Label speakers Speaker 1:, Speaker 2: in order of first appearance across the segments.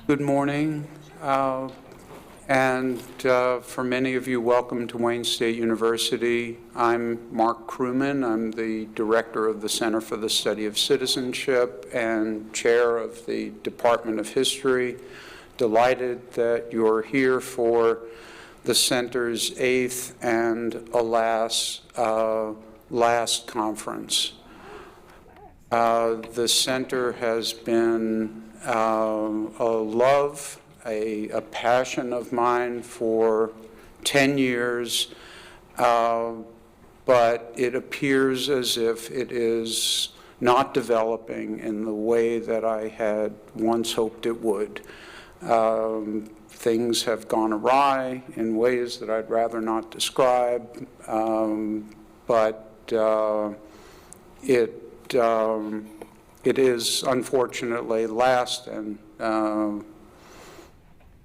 Speaker 1: Good morning, and for many of you, welcome to Wayne State University. I'm Mark Crewman. I'm the director of the Center for the Study of Citizenship and chair of the Department of History. Delighted that you're here for the center's 8th and, alas, last conference. The center has been a love, a passion of mine for 10 years, but it appears as if it is not developing in the way that I had once hoped it would. Things have gone awry in ways that I'd rather not describe, but it is unfortunately last and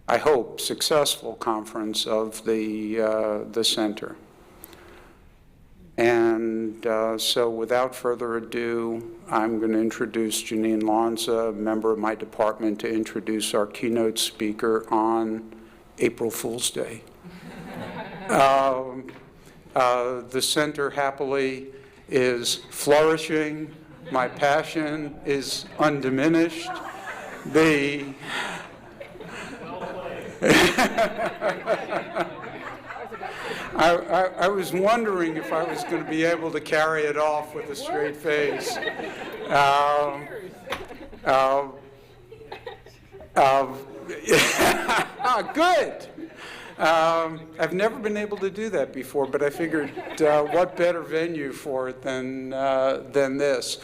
Speaker 1: I hope successful conference of the center. And so without further ado, I'm going to introduce Janine Lanza, a member of my department, to introduce our keynote speaker on April Fool's Day. The center happily is flourishing. My passion is undiminished. I was wondering if I was going to be able to carry it off with a straight face. Good. I've never been able to do that before, but I figured what better venue for it than this.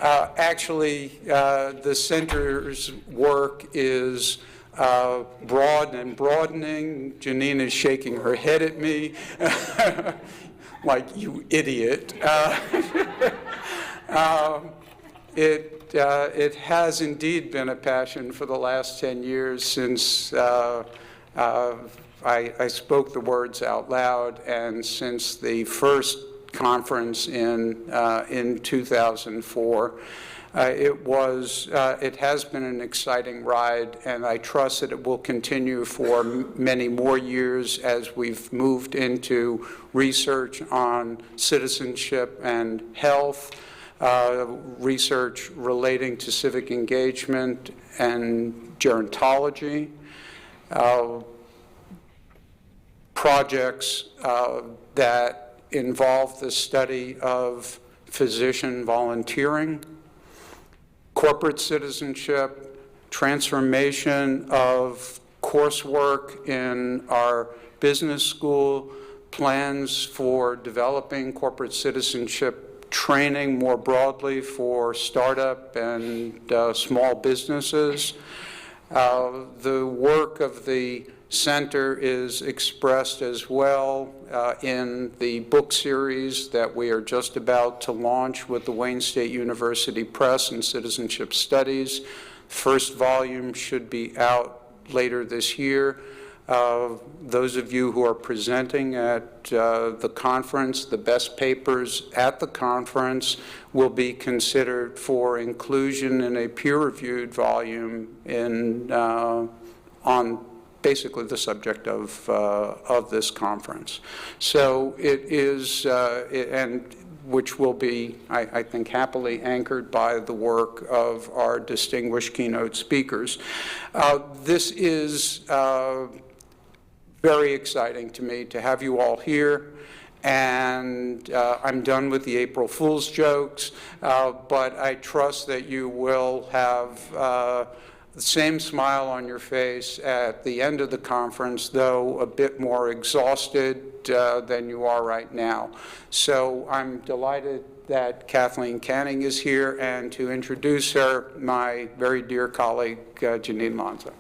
Speaker 1: Actually, the center's work is broad and broadening. Janine is shaking her head at me like, you idiot. It has indeed been a passion for the last 10 years since I spoke the words out loud, and since the first conference in 2004. It has been an exciting ride, and I trust that it will continue for many more years as we've moved into research on citizenship and health, research relating to civic engagement and gerontology, projects that involve the study of physician volunteering, corporate citizenship, transformation of coursework in our business school, plans for developing corporate citizenship training more broadly for startup and small businesses. The work of the center is expressed as well in the book series that we are just about to launch with the Wayne State University Press and Citizenship Studies. First volume should be out later this year. Those of you who are presenting at the conference, the best papers at the conference will be considered for inclusion in a peer-reviewed volume on basically the subject of this conference. So it is, and which will be, I think, happily anchored by the work of our distinguished keynote speakers. This is very exciting to me to have you all here. And I'm done with the April Fool's jokes, but I trust that you will have the same smile on your face at the end of the conference, though a bit more exhausted than you are right now. So I'm delighted that Kathleen Canning is here, and to introduce her, my very dear colleague, Janine Lanza.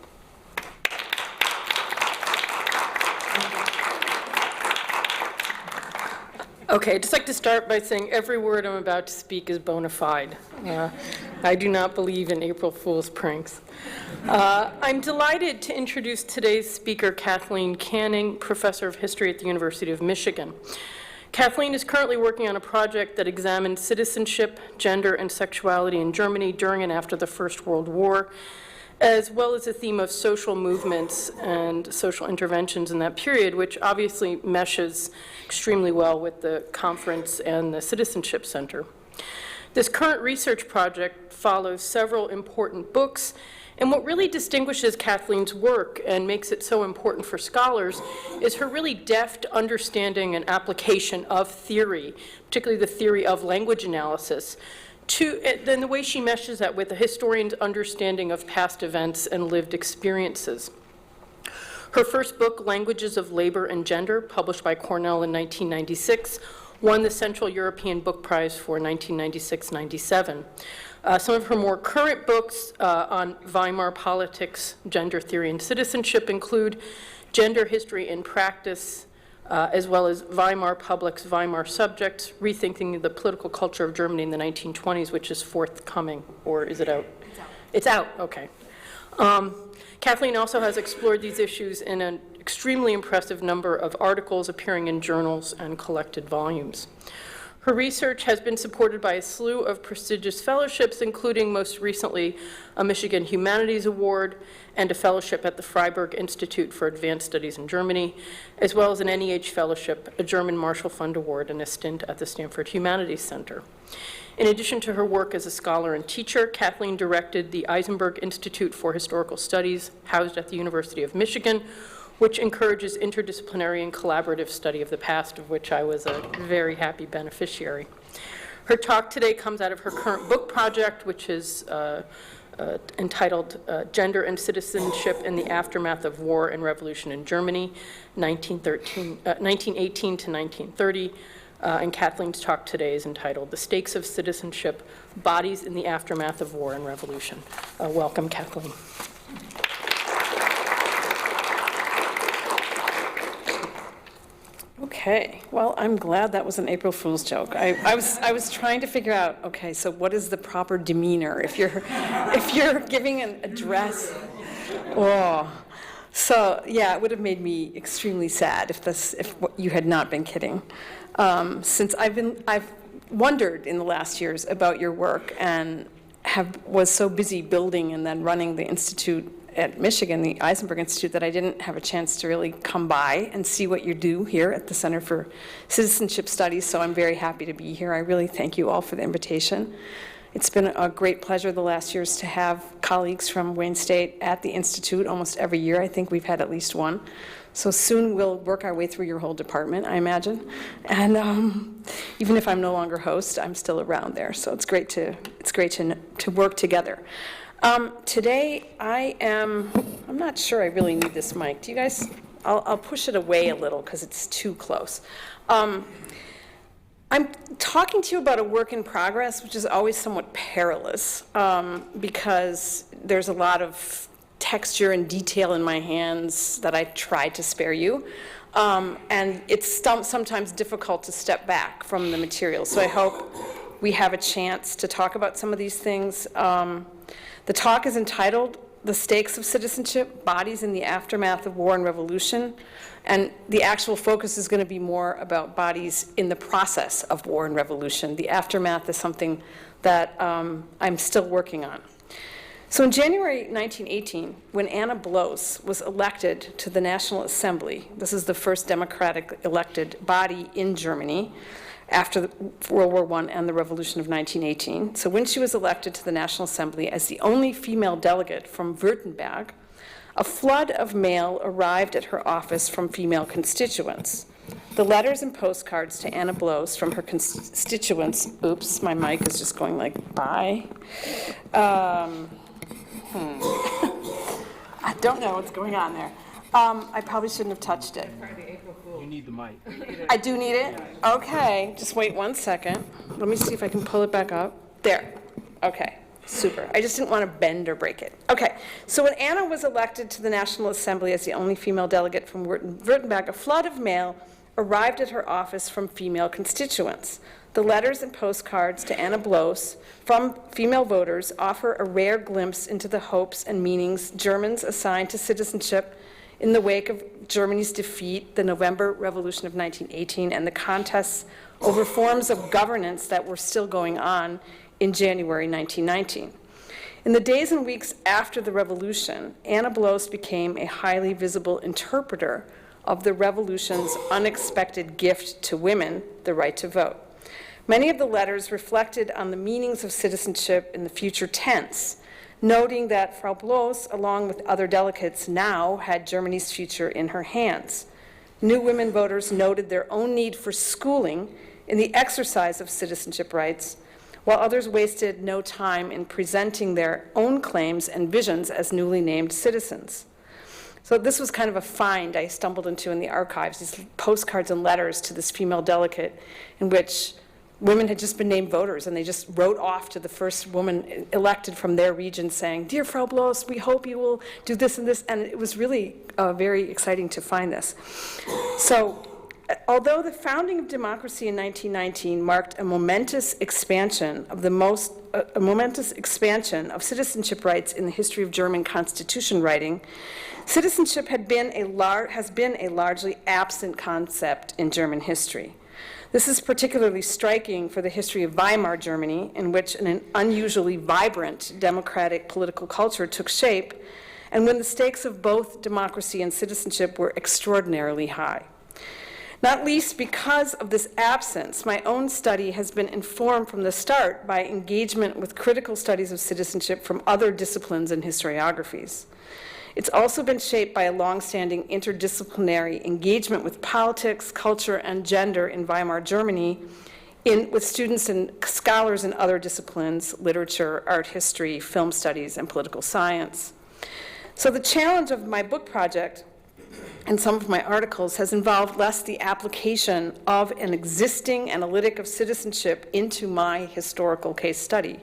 Speaker 2: Okay, I'd just like to start by saying every word I'm about to speak is bona fide. I do not believe in April Fool's pranks. I'm delighted to introduce today's speaker, Kathleen Canning, Professor of History at the University of Michigan. Kathleen is currently working on a project that examines citizenship, gender, and sexuality in Germany during and after the First World War, as well as the theme of social movements and social interventions in that period, which obviously meshes extremely well with the conference and the Citizenship Center. This current research project follows several important books, and what really distinguishes Kathleen's work and makes it so important for scholars is her really deft understanding and application of theory, particularly the theory of language analysis, then the way she meshes that with a historian's understanding of past events and lived experiences. Her first book, Languages of Labor and Gender, published by Cornell in 1996, won the Central European Book Prize for 1996-97. Some of her more current books on Weimar politics, gender theory, and citizenship include Gender History in Practice, as well as Weimar Publics, Weimar Subjects, Rethinking the Political Culture of Germany in the 1920s, which is forthcoming, or is it out? It's out. It's out, okay. Kathleen also has explored these issues in an extremely impressive number of articles appearing in journals and collected volumes. Her research has been supported by a slew of prestigious fellowships, including most recently a Michigan Humanities Award and a fellowship at the Freiburg Institute for Advanced Studies in Germany, as well as an NEH Fellowship, a German Marshall Fund Award, and a stint at the Stanford Humanities Center. In addition to her work as a scholar and teacher, Kathleen directed the Eisenberg Institute for Historical Studies, housed at the University of Michigan, which encourages interdisciplinary and collaborative study of the past, of which I was a very happy beneficiary. Her talk today comes out of her current book project, which is entitled Gender and Citizenship in the Aftermath of War and Revolution in Germany, 1918 to 1930. And Kathleen's talk today is entitled The Stakes of Citizenship, Bodies in the Aftermath of War and Revolution. Welcome, Kathleen.
Speaker 3: Okay, well, I'm glad that was an April Fool's joke. I was trying to figure out, okay, so what is the proper demeanor if you're giving an address? Oh, so yeah, it would have made me extremely sad if you had not been kidding. Since I've wondered in the last years about your work and was so busy building and then running the institute at Michigan, the Eisenberg Institute, that I didn't have a chance to really come by and see what you do here at the Center for Citizenship Studies, so I'm very happy to be here. I really thank you all for the invitation. It's been a great pleasure the last years to have colleagues from Wayne State at the Institute almost every year. I think we've had at least one. So soon we'll work our way through your whole department, I imagine. And even if I'm no longer host, I'm still around there. So it's great to work together. Today I'm not sure I really need this mic. Do you guys, I'll push it away a little because it's too close. I'm talking to you about a work in progress, which is always somewhat perilous because there's a lot of texture and detail in my hands that I try to spare you. And it's sometimes difficult to step back from the material. So I hope we have a chance to talk about some of these things. The talk is entitled The Stakes of Citizenship, Bodies in the Aftermath of War and Revolution. And the actual focus is going to be more about bodies in the process of war and revolution. The aftermath is something that I'm still working on. So in January 1918, when Anna Bloss was elected to the National Assembly, this is the first democratic elected body in Germany after World War I and the Revolution of 1918. So when she was elected to the National Assembly as the only female delegate from Württemberg, a flood of mail arrived at her office from female constituents. The letters and postcards to Anna Bloss from her constituents, oops, my mic is just going like, bye. I don't know what's going on there. I probably shouldn't have touched it.
Speaker 4: You need the mic.
Speaker 3: I do need it? Okay, just wait 1 second. Let me see if I can pull it back up. There. Okay, super. I just didn't want to bend or break it. Okay, so when Anna was elected to the National Assembly as the only female delegate from Württemberg, a flood of mail arrived at her office from female constituents. The letters and postcards to Anna Bloss from female voters offer a rare glimpse into the hopes and meanings Germans assigned to citizenship in the wake of Germany's defeat, the November Revolution of 1918, and the contests over forms of governance that were still going on in January 1919. In the days and weeks after the revolution, Anna Bloss became a highly visible interpreter of the revolution's unexpected gift to women, the right to vote. Many of the letters reflected on the meanings of citizenship in the future tense, noting that Frau Bloss, along with other delegates, now had Germany's future in her hands. New women voters noted their own need for schooling in the exercise of citizenship rights, while others wasted no time in presenting their own claims and visions as newly named citizens. So this was kind of a find I stumbled into in the archives, these postcards and letters to this female delegate in which women had just been named voters, and they just wrote off to the first woman elected from their region saying, "Dear Frau Bloss, we hope you will do this and this," and it was really very exciting to find this. So, although the founding of democracy in 1919 marked a momentous expansion of citizenship rights in the history of German constitution writing, citizenship has been a largely absent concept in German history. This is particularly striking for the history of Weimar Germany, in which an unusually vibrant democratic political culture took shape, and when the stakes of both democracy and citizenship were extraordinarily high. Not least because of this absence, my own study has been informed from the start by engagement with critical studies of citizenship from other disciplines and historiographies. It's also been shaped by a longstanding interdisciplinary engagement with politics, culture, and gender in Weimar Germany, with students and scholars in other disciplines, literature, art history, film studies, and political science. So the challenge of my book project and some of my articles has involved less the application of an existing analytic of citizenship into my historical case study,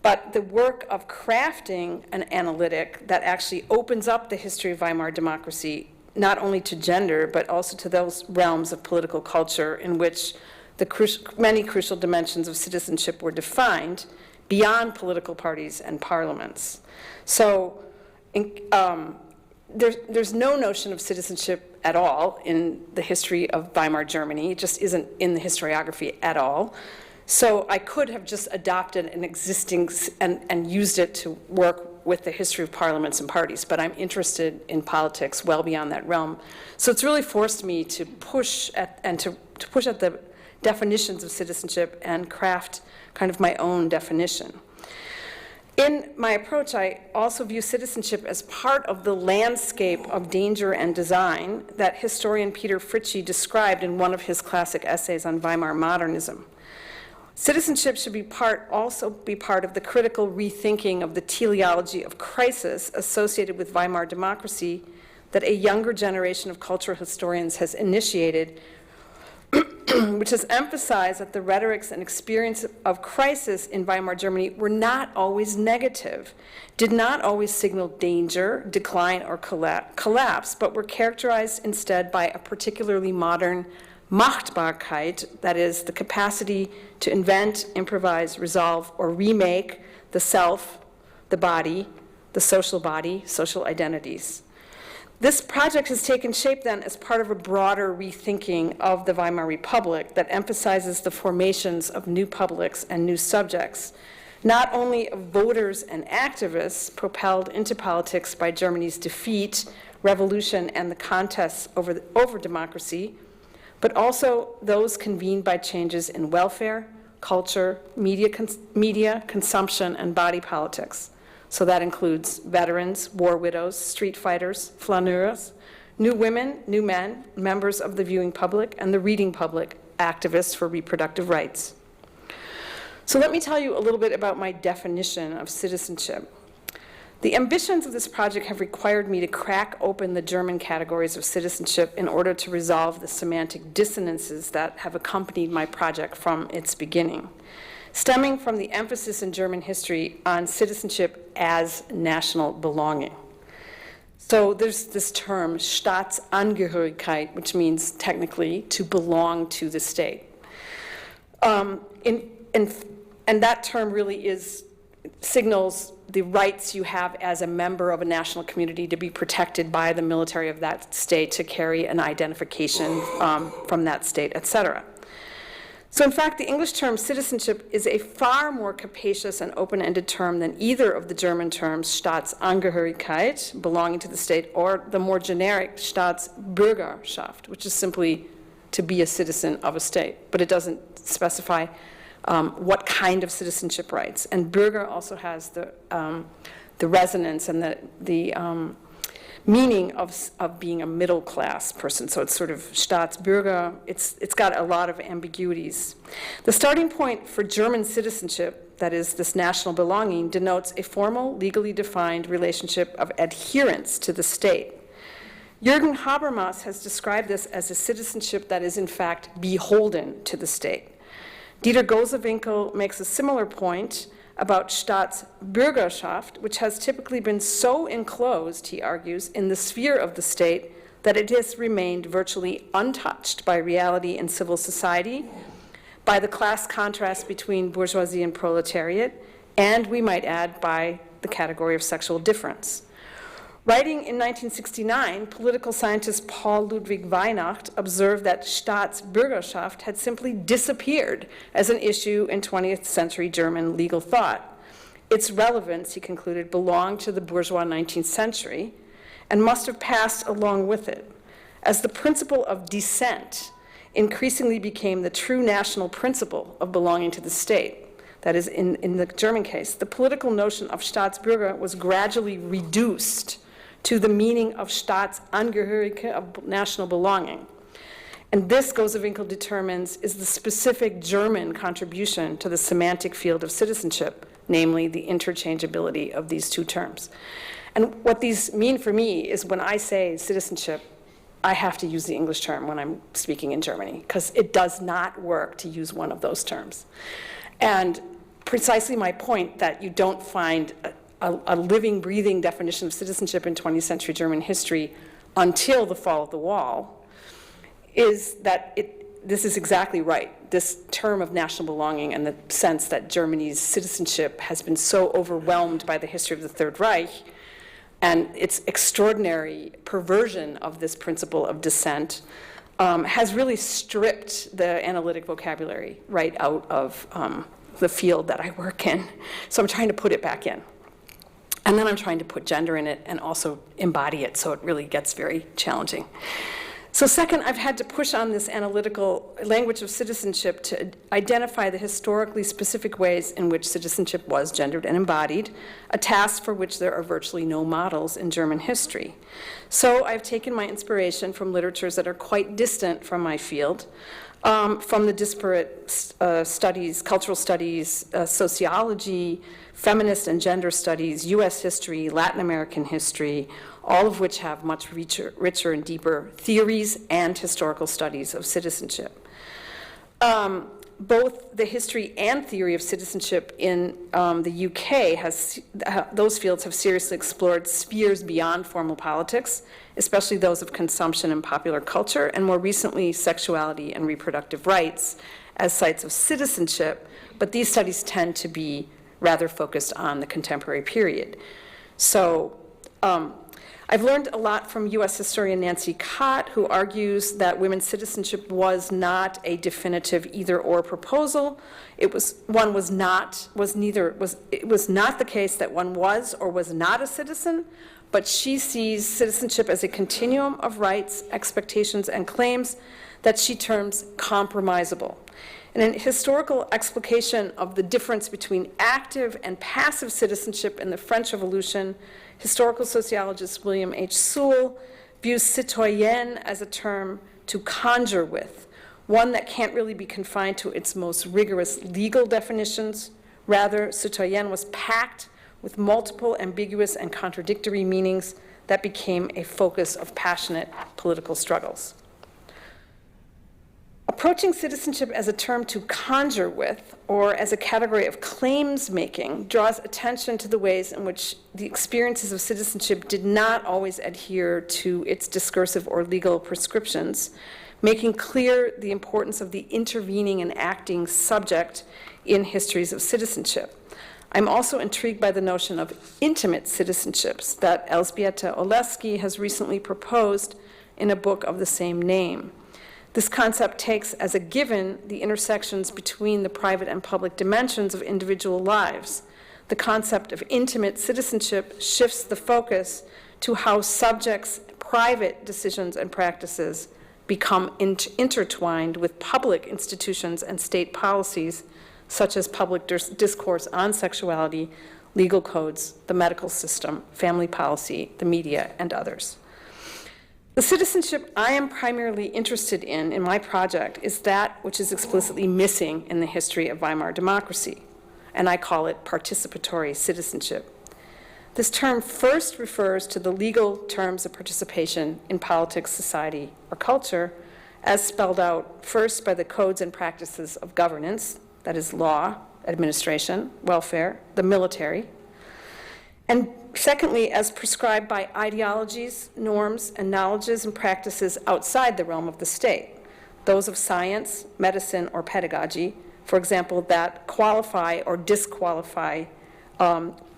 Speaker 3: but the work of crafting an analytic that actually opens up the history of Weimar democracy, not only to gender, but also to those realms of political culture in which the many crucial dimensions of citizenship were defined beyond political parties and parliaments. So there's no notion of citizenship at all in the history of Weimar Germany. It just isn't in the historiography at all. So I could have just adopted an existing and used it to work with the history of parliaments and parties, but I'm interested in politics well beyond that realm. So it's really forced me to push at the definitions of citizenship and craft kind of my own definition. In my approach, I also view citizenship as part of the landscape of danger and design that historian Peter Fritsche described in one of his classic essays on Weimar modernism. Citizenship should also be part of the critical rethinking of the teleology of crisis associated with Weimar democracy that a younger generation of cultural historians has initiated, which has emphasized that the rhetorics and experience of crisis in Weimar Germany were not always negative, did not always signal danger, decline, or collapse, but were characterized instead by a particularly modern Machtbarkeit, that is, the capacity to invent, improvise, resolve, or remake the self, the body, the social identities. This project has taken shape then as part of a broader rethinking of the Weimar Republic that emphasizes the formations of new publics and new subjects, not only of voters and activists propelled into politics by Germany's defeat, revolution, and the contests over democracy, but also those convened by changes in welfare, culture, media consumption, and body politics. So that includes veterans, war widows, street fighters, flaneurs, new women, new men, members of the viewing public, and the reading public, activists for reproductive rights. So let me tell you a little bit about my definition of citizenship. The ambitions of this project have required me to crack open the German categories of citizenship in order to resolve the semantic dissonances that have accompanied my project from its beginning, stemming from the emphasis in German history on citizenship as national belonging. So there's this term, Staatsangehörigkeit, which means technically to belong to the state. And that term really signals the rights you have as a member of a national community to be protected by the military of that state, to carry an identification from that state, et cetera. So in fact, the English term citizenship is a far more capacious and open-ended term than either of the German terms Staatsangehörigkeit, belonging to the state, or the more generic Staatsbürgerschaft, which is simply to be a citizen of a state, but it doesn't specify what kind of citizenship rights. And Bürger also has the resonance and the meaning of being a middle-class person. So it's sort of Staatsbürger. It's got a lot of ambiguities. The starting point for German citizenship, that is, this national belonging, denotes a formal, legally defined relationship of adherence to the state. Jürgen Habermas has described this as a citizenship that is, in fact, beholden to the state. Dieter Gosewinkel makes a similar point about Staatsbürgerschaft, which has typically been so enclosed, he argues, in the sphere of the state that it has remained virtually untouched by reality in civil society, by the class contrast between bourgeoisie and proletariat, and, we might add, by the category of sexual difference. Writing in 1969, political scientist Paul Ludwig Weihnacht observed that Staatsbürgerschaft had simply disappeared as an issue in 20th century German legal thought. Its relevance, he concluded, belonged to the bourgeois 19th century and must have passed along with it. As the principle of descent increasingly became the true national principle of belonging to the state, that is, in the German case, the political notion of Staatsbürger was gradually reduced to the meaning of Staatsangehörige, of national belonging. And this, Gosewinkel determines, is the specific German contribution to the semantic field of citizenship, namely the interchangeability of these two terms. And what these mean for me is when I say citizenship, I have to use the English term when I'm speaking in Germany, because it does not work to use one of those terms. And precisely my point that you don't find a living, breathing definition of citizenship in 20th century German history until the fall of the wall is that this is exactly right. This term of national belonging and the sense that Germany's citizenship has been so overwhelmed by the history of the Third Reich and its extraordinary perversion of this principle of descent has really stripped the analytic vocabulary right out of the field that I work in. So I'm trying to put it back in. And then I'm trying to put gender in it and also embody it, so it really gets very challenging. So second, I've had to push on this analytical language of citizenship to identify the historically specific ways in which citizenship was gendered and embodied, a task for which there are virtually no models in German history. So I've taken my inspiration from literatures that are quite distant from my field, from the disparate studies, cultural studies, sociology, feminist and gender studies, US history, Latin American history, all of which have much richer and deeper theories and historical studies of citizenship. Both the history and theory of citizenship in the UK, those fields have seriously explored spheres beyond formal politics, especially those of consumption and popular culture, and more recently, sexuality and reproductive rights as sites of citizenship, but these studies tend to be rather focused on the contemporary period. So I've learned a lot from US historian Nancy Cott, who argues that women's citizenship was not a definitive either-or proposal. It was not the case that one was or was not a citizen, but she sees citizenship as a continuum of rights, expectations, and claims that she terms compromisable. In an historical explication of the difference between active and passive citizenship in the French Revolution, historical sociologist William H. Sewell views citoyenne as a term to conjure with, one that can't really be confined to its most rigorous legal definitions. Rather, citoyenne was packed with multiple ambiguous and contradictory meanings that became a focus of passionate political struggles. Approaching citizenship as a term to conjure with, or as a category of claims making, draws attention to the ways in which the experiences of citizenship did not always adhere to its discursive or legal prescriptions, making clear the importance of the intervening and acting subject in histories of citizenship. I'm also intrigued by the notion of intimate citizenships that Elżbieta Oleski has recently proposed in a book of the same name. This concept takes as a given the intersections between the private and public dimensions of individual lives. The concept of intimate citizenship shifts the focus to how subjects' private decisions and practices become intertwined with public institutions and state policies, such as public discourse on sexuality, legal codes, the medical system, family policy, the media, and others. The citizenship I am primarily interested in my project is that which is explicitly missing in the history of Weimar democracy, and I call it participatory citizenship. This term first refers to the legal terms of participation in politics, society, or culture, as spelled out first by the codes and practices of governance, that is law, administration, welfare, the military, and secondly, as prescribed by ideologies, norms, and knowledges and practices outside the realm of the state, those of science, medicine, or pedagogy, for example, that qualify or disqualify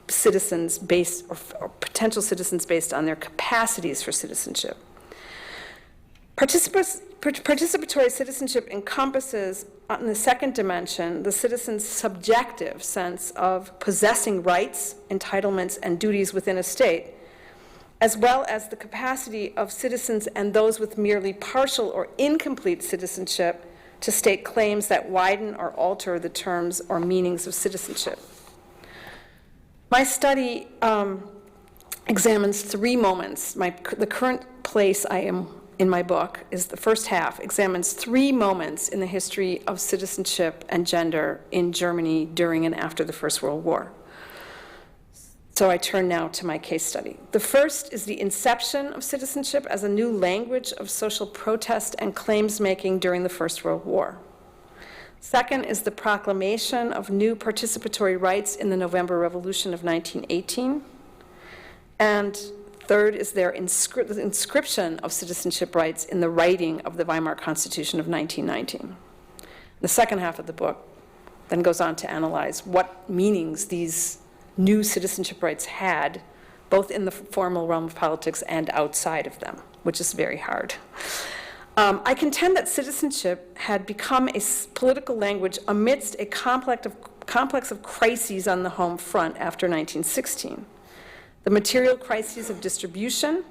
Speaker 3: citizens based, or potential citizens based on their capacities for citizenship. Participatory citizenship encompasses, in the second dimension, the citizen's subjective sense of possessing rights, entitlements, and duties within a state, as well as the capacity of citizens and those with merely partial or incomplete citizenship to state claims that widen or alter the terms or meanings of citizenship. My study examines 3 moments. The current place I am in my book is the first half, examines 3 moments in the history of citizenship and gender in Germany during and after the First World War. So I turn now to my case study. The first is the inception of citizenship as a new language of social protest and claims making during the First World War. Second is the proclamation of new participatory rights in the November Revolution of 1918. And third is their inscription of citizenship rights in the writing of the Weimar Constitution of 1919. The second half of the book then goes on to analyze what meanings these new citizenship rights had, both in the formal realm of politics and outside of them, which is very hard. I contend that citizenship had become a political language amidst a complex of crises on the home front after 1916. The material crises of distribution,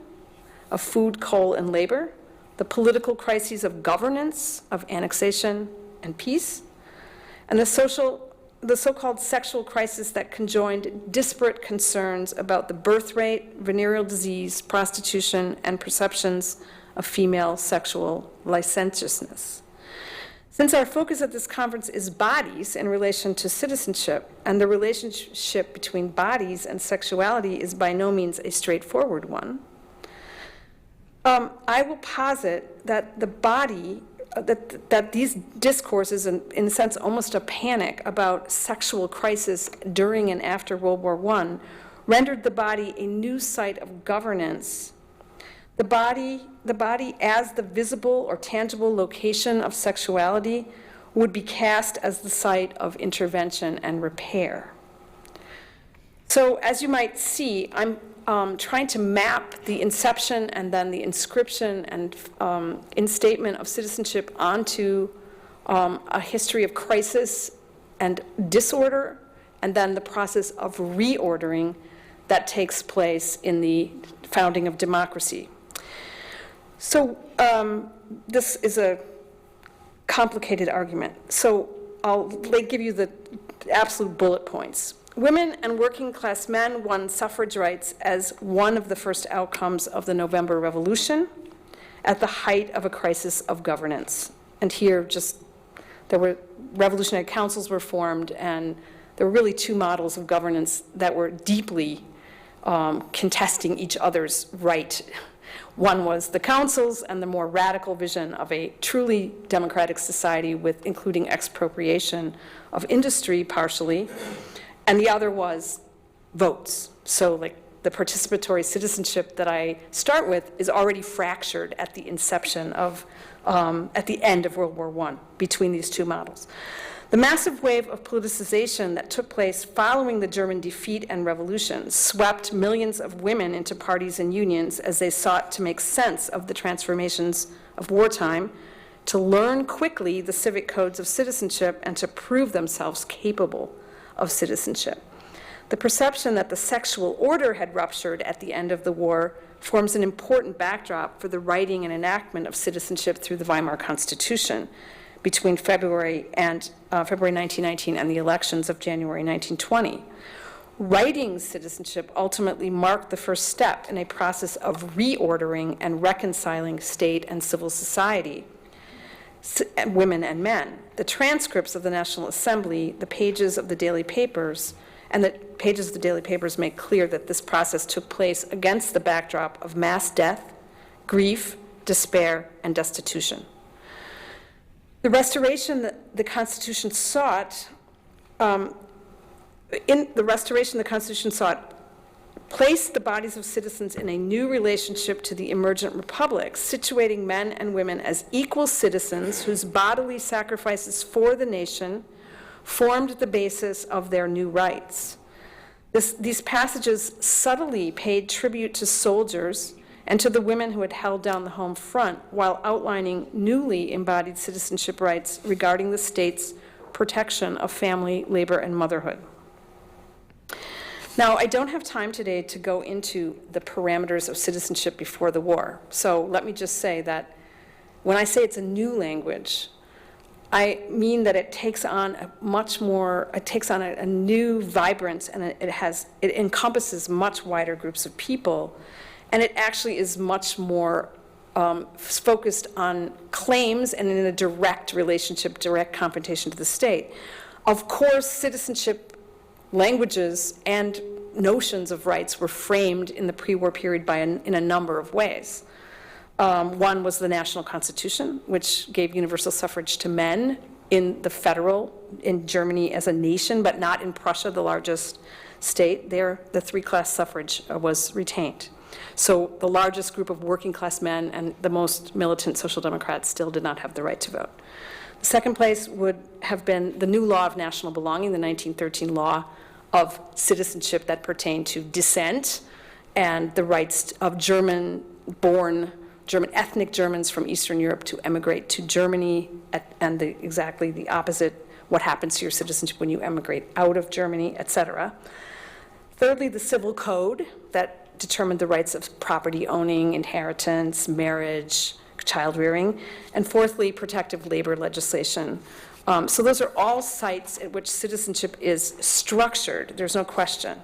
Speaker 3: of food, coal, and labor, the political crises of governance, of annexation and peace, and the so-called sexual crisis that conjoined disparate concerns about the birth rate, venereal disease, prostitution, and perceptions of female sexual licentiousness. Since our focus at this conference is bodies in relation to citizenship, and the relationship between bodies and sexuality is by no means a straightforward one, I will posit that the body, that these discourses, in a sense almost a panic about sexual crisis during and after World War I, rendered the body a new site of governance. The body as the visible or tangible location of sexuality would be cast as the site of intervention and repair. So as you might see, I'm trying to map the inception and then the inscription and instatement of citizenship onto a history of crisis and disorder, and then the process of reordering that takes place in the founding of democracy. So this is a complicated argument. So I'll give you the absolute bullet points. Women and working class men won suffrage rights as one of the first outcomes of the November Revolution at the height of a crisis of governance. And here there were revolutionary councils were formed, and there were really 2 models of governance that were deeply contesting each other's right. One was the councils and the more radical vision of a truly democratic society with including expropriation of industry partially, and the other was votes. So like the participatory citizenship that I start with is already fractured at the inception of, at the end of World War I between these 2 models. The massive wave of politicization that took place following the German defeat and revolution swept millions of women into parties and unions as they sought to make sense of the transformations of wartime, to learn quickly the civic codes of citizenship and to prove themselves capable of citizenship. The perception that the sexual order had ruptured at the end of the war forms an important backdrop for the writing and enactment of citizenship through the Weimar Constitution between February 1919 and the elections of January 1920. Writing citizenship ultimately marked the first step in a process of reordering and reconciling state and civil society, women and men. The transcripts of the National Assembly, the pages of the daily papers, and the pages of the daily papers make clear that this process took place against the backdrop of mass death, grief, despair, and destitution. The restoration that the Constitution sought, placed the bodies of citizens in a new relationship to the emergent republic, situating men and women as equal citizens whose bodily sacrifices for the nation formed the basis of their new rights. These passages subtly paid tribute to soldiers and to the women who had held down the home front while outlining newly embodied citizenship rights regarding the state's protection of family, labor, and motherhood. Now, I don't have time today to go into the parameters of citizenship before the war, so let me just say that when I say it's a new language, I mean that it takes on a new vibrance, and it encompasses much wider groups of people, and it actually is much more focused on claims and in a direct relationship, direct confrontation to the state. Of course, citizenship languages and notions of rights were framed in the pre-war period in a number of ways. One was the National Constitution, which gave universal suffrage to men in Germany as a nation, but not in Prussia, the largest state. There, the three-class suffrage was retained. So the largest group of working class men and the most militant social democrats still did not have the right to vote. The second place would have been the new law of national belonging, the 1913 law of citizenship that pertained to descent and the rights of ethnic Germans from Eastern Europe to emigrate to Germany, and exactly the opposite, what happens to your citizenship when you emigrate out of Germany, etc. Thirdly, the civil code that determined the rights of property owning, inheritance, marriage, child rearing. And fourthly, protective labor legislation. So those are all sites at which citizenship is structured, there's no question.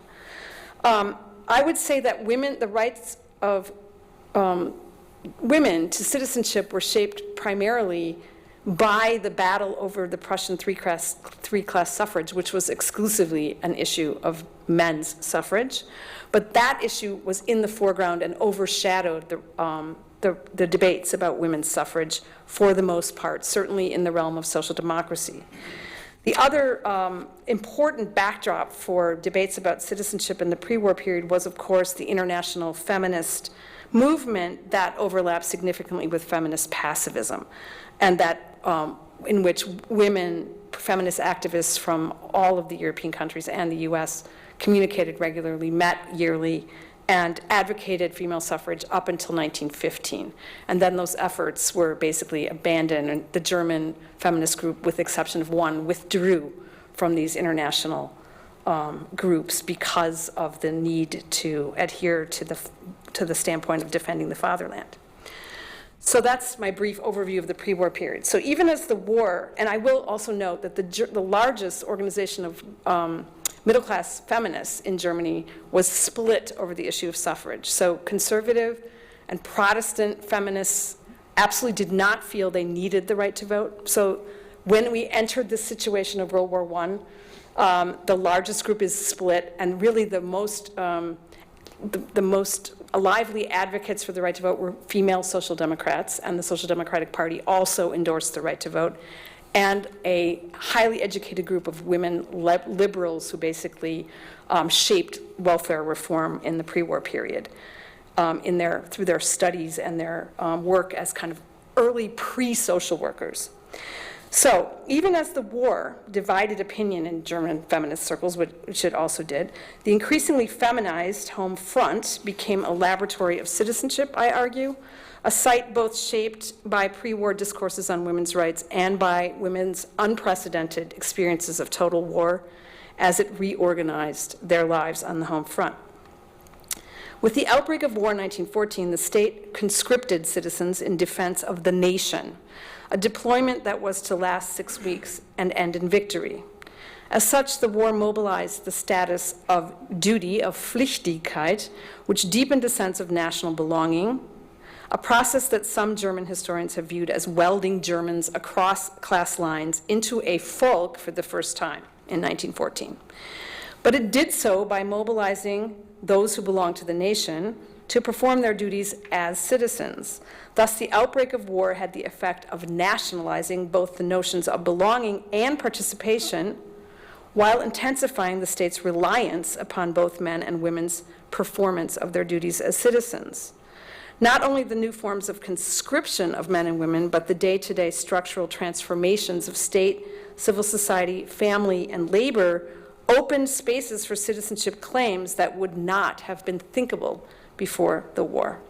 Speaker 3: I would say that the rights of women to citizenship were shaped primarily by the battle over the Prussian three-class suffrage, which was exclusively an issue of men's suffrage. But that issue was in the foreground and overshadowed the debates about women's suffrage for the most part, certainly in the realm of social democracy. The other important backdrop for debates about citizenship in the pre-war period was, of course, the international feminist movement that overlapped significantly with feminist pacifism, and that in which women, feminist activists from all of the European countries and the US communicated regularly, met yearly, and advocated female suffrage up until 1915. And then those efforts were basically abandoned, and the German feminist group, with the exception of one, withdrew from these international groups because of the need to adhere to the standpoint of defending the fatherland. So that's my brief overview of the pre-war period. So even as the war, and I will also note that the largest organization of middle-class feminists in Germany was split over the issue of suffrage. So conservative and Protestant feminists absolutely did not feel they needed the right to vote. So when we entered this situation of World War I, the largest group is split, and really the most lively advocates for the right to vote were female social democrats, and the Social Democratic Party also endorsed the right to vote, and a highly educated group of women liberals who basically shaped welfare reform in the pre-war period through their studies and their work as kind of early pre-social workers. So even as the war divided opinion in German feminist circles, which it also did, the increasingly feminized home front became a laboratory of citizenship, I argue, a site both shaped by pre-war discourses on women's rights and by women's unprecedented experiences of total war as it reorganized their lives on the home front. With the outbreak of war in 1914, the state conscripted citizens in defense of the nation, a deployment that was to last 6 weeks and end in victory. As such, the war mobilized the status of duty, of Pflichtigkeit, which deepened a sense of national belonging, a process that some German historians have viewed as welding Germans across class lines into a Volk for the first time in 1914. But it did so by mobilizing those who belonged to the nation to perform their duties as citizens. Thus, the outbreak of war had the effect of nationalizing both the notions of belonging and participation, while intensifying the state's reliance upon both men and women's performance of their duties as citizens. Not only the new forms of conscription of men and women, but the day-to-day structural transformations of state, civil society, family, and labor opened spaces for citizenship claims that would not have been thinkable before the war.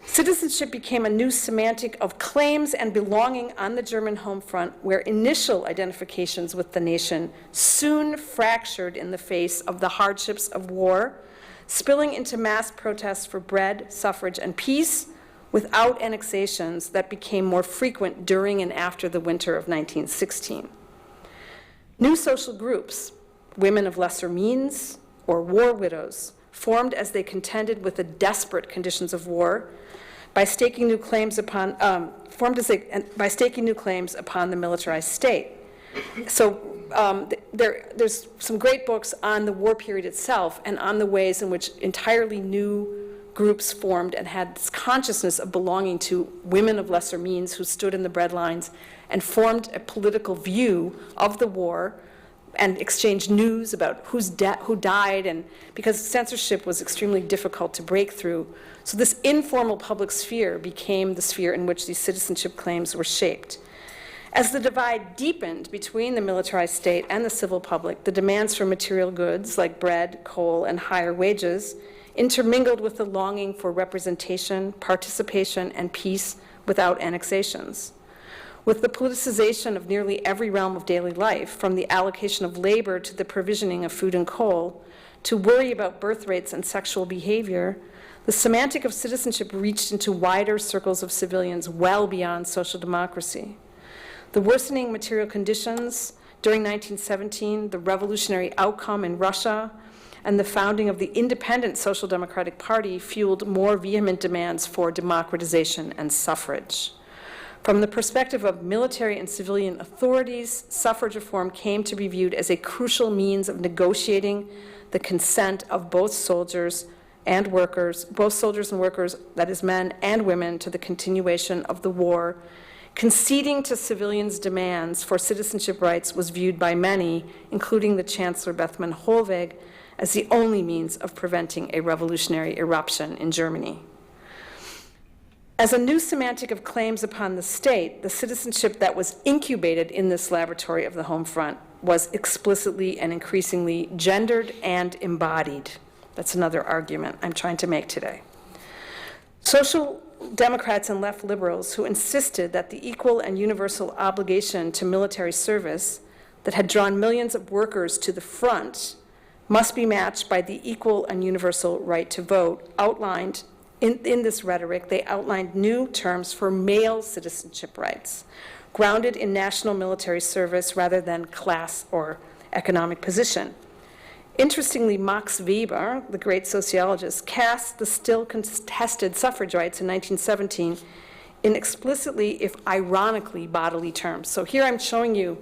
Speaker 3: Citizenship became a new semantic of claims and belonging on the German home front, where initial identifications with the nation soon fractured in the face of the hardships of war, spilling into mass protests for bread, suffrage, and peace, without annexations that became more frequent during and after the winter of 1916. New social groups, women of lesser means or war widows, formed as they contended with the desperate conditions of war by staking new claims upon the militarized state. So there's some great books on the war period itself and on the ways in which entirely new groups formed and had this consciousness of belonging to women of lesser means who stood in the breadlines and formed a political view of the war and exchanged news about who died, and because censorship was extremely difficult to break through. So this informal public sphere became the sphere in which these citizenship claims were shaped. As the divide deepened between the militarized state and the civil public, the demands for material goods like bread, coal, and higher wages intermingled with the longing for representation, participation, and peace without annexations. With the politicization of nearly every realm of daily life, from the allocation of labor to the provisioning of food and coal, to worry about birth rates and sexual behavior, the semantic of citizenship reached into wider circles of civilians well beyond social democracy. The worsening material conditions during 1917, the revolutionary outcome in Russia, and the founding of the independent Social Democratic Party fueled more vehement demands for democratization and suffrage. From the perspective of military and civilian authorities, suffrage reform came to be viewed as a crucial means of negotiating the consent of both soldiers and workers, that is, men and women, to the continuation of the war. Conceding to civilians' demands for citizenship rights was viewed by many, including the Chancellor Bethmann Hollweg, as the only means of preventing a revolutionary eruption in Germany. As a new semantic of claims upon the state, the citizenship that was incubated in this laboratory of the home front was explicitly and increasingly gendered and embodied. That's another argument I'm trying to make today. Social Democrats and left liberals who insisted that the equal and universal obligation to military service that had drawn millions of workers to the front must be matched by the equal and universal right to vote outlined in this rhetoric. They outlined new terms for male citizenship rights, grounded in national military service rather than class or economic position. Interestingly, Max Weber, the great sociologist, cast the still contested suffrage rights in 1917 in explicitly, if ironically, bodily terms. So here I'm showing you,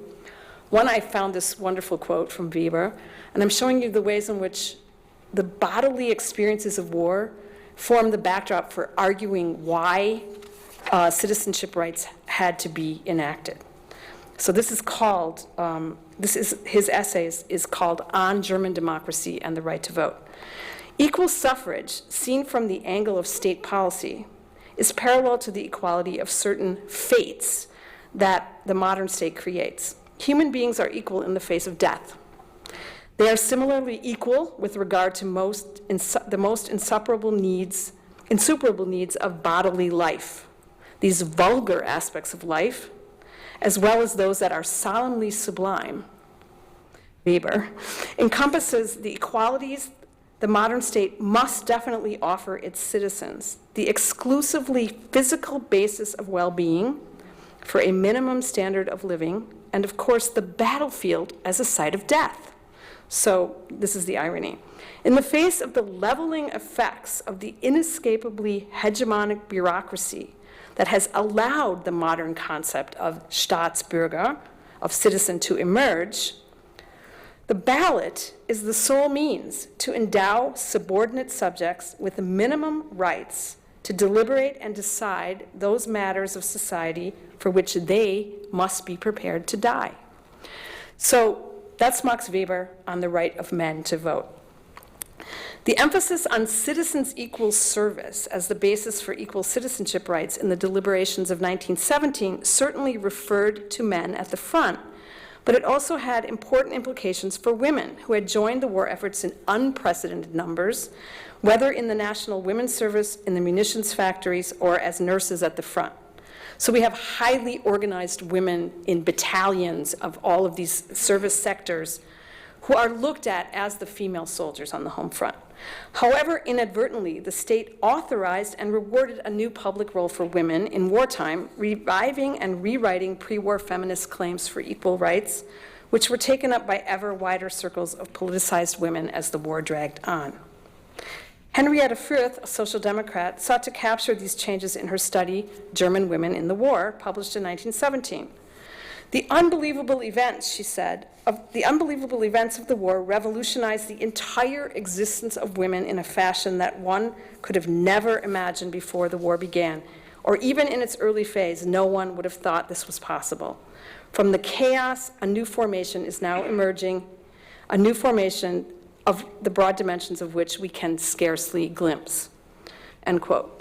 Speaker 3: I found this wonderful quote from Weber, and I'm showing you the ways in which the bodily experiences of war form the backdrop for arguing why citizenship rights had to be enacted. So this is called, his essay is called On German Democracy and the Right to Vote. Equal suffrage, seen from the angle of state policy, is parallel to the equality of certain fates that the modern state creates. Human beings are equal in the face of death. They are similarly equal with regard to the most inseparable needs insuperable needs of bodily life, these vulgar aspects of life, as well as those that are solemnly sublime, Weber, encompasses the equalities the modern state must definitely offer its citizens, the exclusively physical basis of well-being for a minimum standard of living, and of course the battlefield as a site of death. So this is the irony. In the face of the leveling effects of the inescapably hegemonic bureaucracy that has allowed the modern concept of Staatsbürger, of citizen, to emerge, the ballot is the sole means to endow subordinate subjects with minimum rights to deliberate and decide those matters of society for which they must be prepared to die. So that's Max Weber on the right of men to vote. The emphasis on citizens' equal service as the basis for equal citizenship rights in the deliberations of 1917 certainly referred to men at the front, but it also had important implications for women who had joined the war efforts in unprecedented numbers, whether in the National Women's Service, in the munitions factories, or as nurses at the front. So we have highly organized women in battalions of all of these service sectors who are looked at as the female soldiers on the home front. However, inadvertently, the state authorized and rewarded a new public role for women in wartime, reviving and rewriting pre-war feminist claims for equal rights, which were taken up by ever wider circles of politicized women as the war dragged on. Henrietta Fürth, a social democrat, sought to capture these changes in her study, German Women in the War, published in 1917. The unbelievable events, she said, the unbelievable events of the war revolutionized the entire existence of women in a fashion that one could have never imagined before the war began, or even in its early phase, no one would have thought this was possible. From the chaos, a new formation is now emerging, a new formation of the broad dimensions of which we can scarcely glimpse, end quote.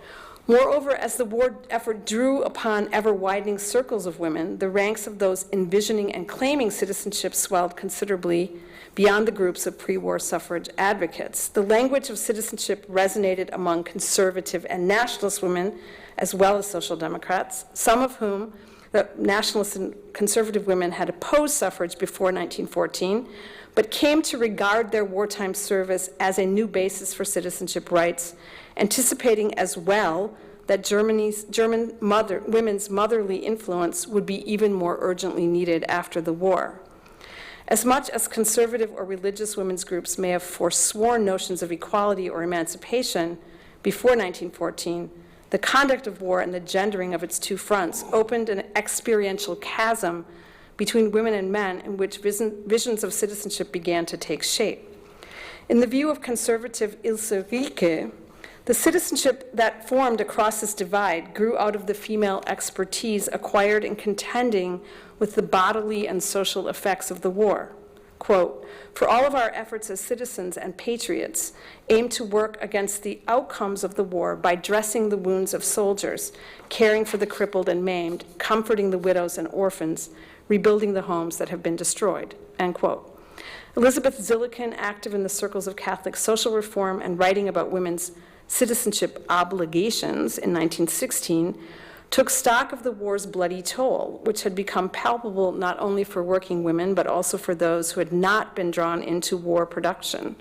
Speaker 3: Moreover, as the war effort drew upon ever-widening circles of women, the ranks of those envisioning and claiming citizenship swelled considerably beyond the groups of pre-war suffrage advocates. The language of citizenship resonated among conservative and nationalist women, as well as social democrats, some of whom, the nationalist and conservative women, had opposed suffrage before 1914, but came to regard their wartime service as a new basis for citizenship rights, anticipating as well that German women's motherly influence would be even more urgently needed after the war. As much as conservative or religious women's groups may have forsworn notions of equality or emancipation before 1914, the conduct of war and the gendering of its two fronts opened an experiential chasm between women and men in which visions of citizenship began to take shape. In the view of conservative Ilse Rieke, the citizenship that formed across this divide grew out of the female expertise acquired in contending with the bodily and social effects of the war. Quote, "For all of our efforts as citizens and patriots aim to work against the outcomes of the war by dressing the wounds of soldiers, caring for the crippled and maimed, comforting the widows and orphans, rebuilding the homes that have been destroyed," end quote. Elizabeth Zilliken, active in the circles of Catholic social reform and writing about women's citizenship obligations in 1916, took stock of the war's bloody toll, which had become palpable not only for working women, but also for those who had not been drawn into war production.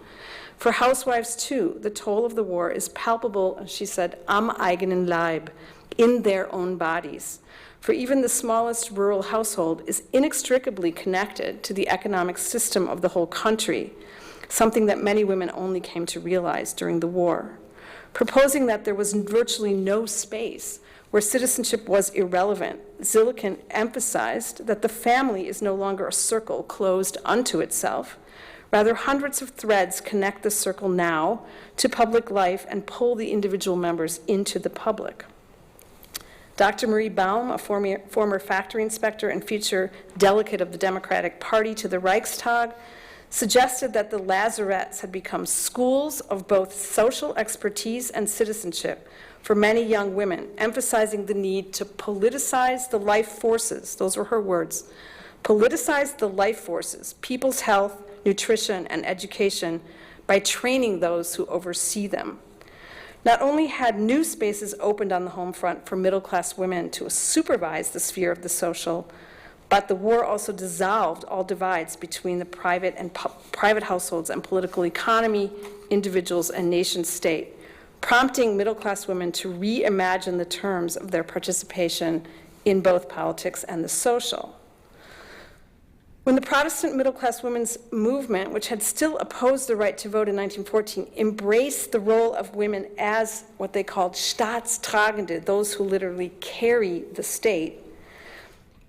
Speaker 3: For housewives, too, the toll of the war is palpable, she said, am eigenen Leib, in their own bodies. For even the smallest rural household is inextricably connected to the economic system of the whole country, something that many women only came to realize during the war. Proposing that there was virtually no space where citizenship was irrelevant, Zilliken emphasized that the family is no longer a circle closed unto itself. Rather, hundreds of threads connect the circle now to public life and pull the individual members into the public. Dr. Marie Baum, a former factory inspector and future delegate of the Democratic Party to the Reichstag, suggested that the lazarettes had become schools of both social expertise and citizenship for many young women, emphasizing the need to politicize the life forces, those were her words, politicize the life forces, people's health, nutrition, and education by training those who oversee them. Not only had new spaces opened on the home front for middle-class women to supervise the sphere of the social, but the war also dissolved all divides between the private households and political economy, individuals, and nation-state, prompting middle-class women to reimagine the terms of their participation in both politics and the social. When the Protestant middle-class women's movement, which had still opposed the right to vote in 1914, embraced the role of women as what they called Staatstragende, those who literally carry the state,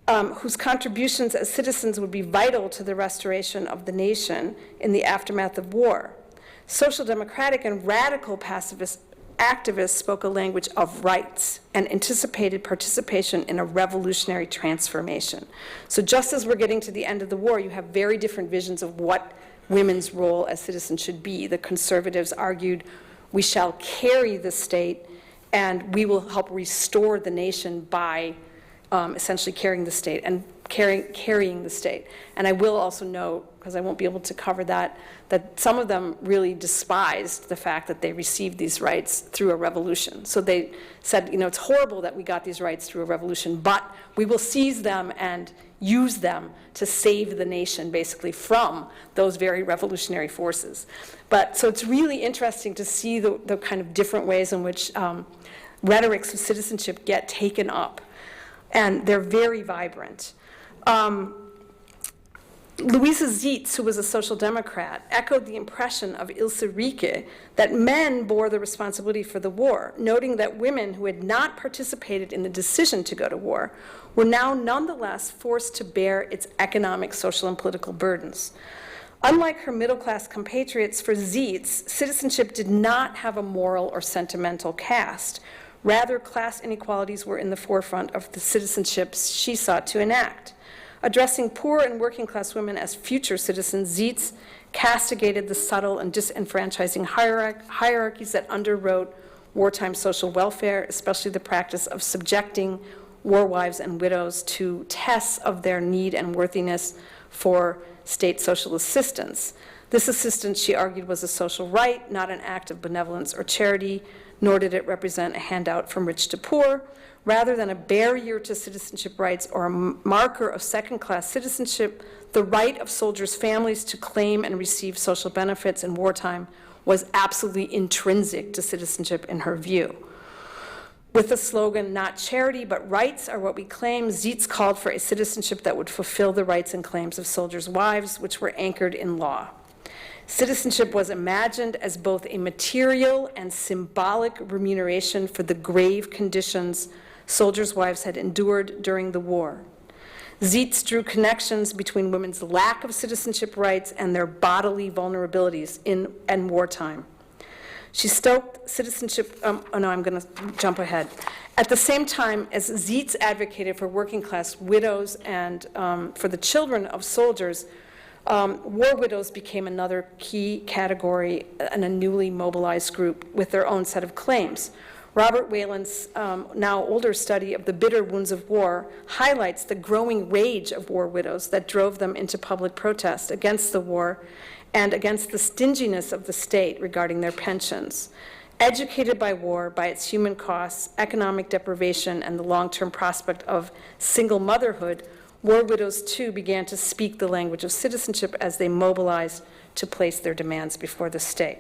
Speaker 3: whose contributions as citizens would be vital to the restoration of the nation in the aftermath of war. Social democratic and radical pacifist activists spoke a language of rights and anticipated participation in a revolutionary transformation. So just as we're getting to the end of the war, you have very different visions of what women's role as citizens should be. The conservatives argued, we shall carry the state and we will help restore the nation by essentially carrying the state and carrying the state. And I will also note, because I won't be able to cover that, that some of them really despised the fact that they received these rights through a revolution. So they said, you know, it's horrible that we got these rights through a revolution, but we will seize them and use them to save the nation, basically, from those very revolutionary forces. But so it's really interesting to see the kind of different ways in which rhetorics of citizenship get taken up. And they're very vibrant. Louise Zietz, who was a social democrat, echoed the impression of Ilse Rieke that men bore the responsibility for the war, noting that women who had not participated in the decision to go to war were now nonetheless forced to bear its economic, social, and political burdens. Unlike her middle-class compatriots, for Zietz, citizenship did not have a moral or sentimental cast. Rather, class inequalities were in the forefront of the citizenships she sought to enact. Addressing poor and working-class women as future citizens, Zietz castigated the subtle and disenfranchising hierarchies that underwrote wartime social welfare, especially the practice of subjecting war wives and widows to tests of their need and worthiness for state social assistance. This assistance, she argued, was a social right, not an act of benevolence or charity, nor did it represent a handout from rich to poor. Rather than a barrier to citizenship rights or a marker of second-class citizenship, the right of soldiers' families to claim and receive social benefits in wartime was absolutely intrinsic to citizenship in her view. With the slogan, "Not charity, but rights are what we claim," Zietz called for a citizenship that would fulfill the rights and claims of soldiers' wives, which were anchored in law. Citizenship was imagined as both a material and symbolic remuneration for the grave conditions soldiers' wives had endured during the war. Zietz drew connections between women's lack of citizenship rights and their bodily vulnerabilities in wartime. She stoked citizenship, I'm going to jump ahead. At the same time as Zietz advocated for working class widows and for the children of soldiers, war widows became another key category and a newly mobilized group with their own set of claims. Robert Whalen's now older study of the bitter wounds of war highlights the growing rage of war widows that drove them into public protest against the war and against the stinginess of the state regarding their pensions. Educated by war, by its human costs, economic deprivation, and the long-term prospect of single motherhood, war widows, too, began to speak the language of citizenship as they mobilized to place their demands before the state.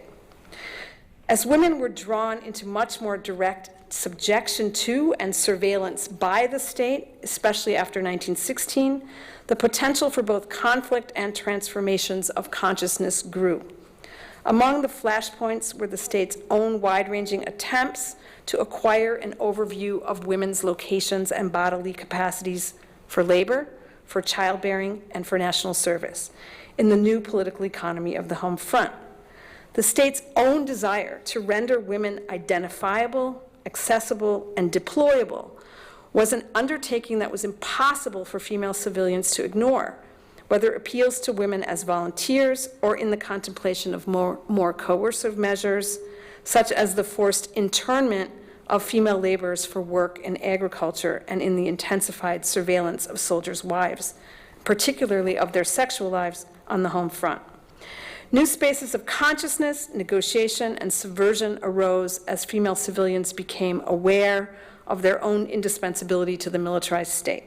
Speaker 3: As women were drawn into much more direct subjection to and surveillance by the state, especially after 1916, the potential for both conflict and transformations of consciousness grew. Among the flashpoints were the state's own wide-ranging attempts to acquire an overview of women's locations and bodily capacities for labor, for childbearing, and for national service in the new political economy of the home front. The state's own desire to render women identifiable, accessible, and deployable was an undertaking that was impossible for female civilians to ignore, whether appeals to women as volunteers or in the contemplation of more coercive measures, such as the forced internment of female laborers for work in agriculture and in the intensified surveillance of soldiers' wives, particularly of their sexual lives on the home front. New spaces of consciousness, negotiation, and subversion arose as female civilians became aware of their own indispensability to the militarized state.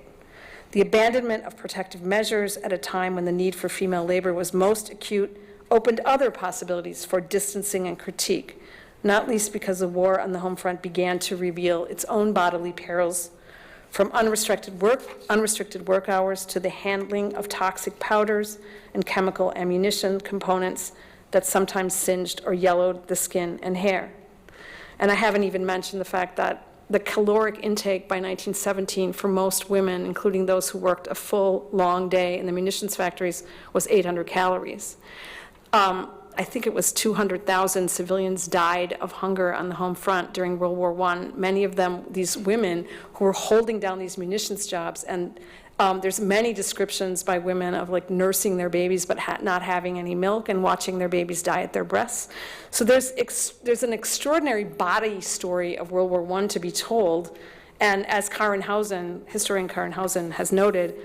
Speaker 3: The abandonment of protective measures at a time when the need for female labor was most acute opened other possibilities for distancing and critique, not least because the war on the home front began to reveal its own bodily perils, from unrestricted work hours to the handling of toxic powders and chemical ammunition components that sometimes singed or yellowed the skin and hair. And I haven't even mentioned the fact that the caloric intake by 1917 for most women, including those who worked a full, long day in the munitions factories, was 800 calories. I think it was 200,000 civilians died of hunger on the home front during World War I. Many of them, these women who were holding down these munitions jobs. And there's many descriptions by women of like nursing their babies but not having any milk and watching their babies die at their breasts. So there's an extraordinary body story of World War I to be told. And as historian Karen Hausen has noted,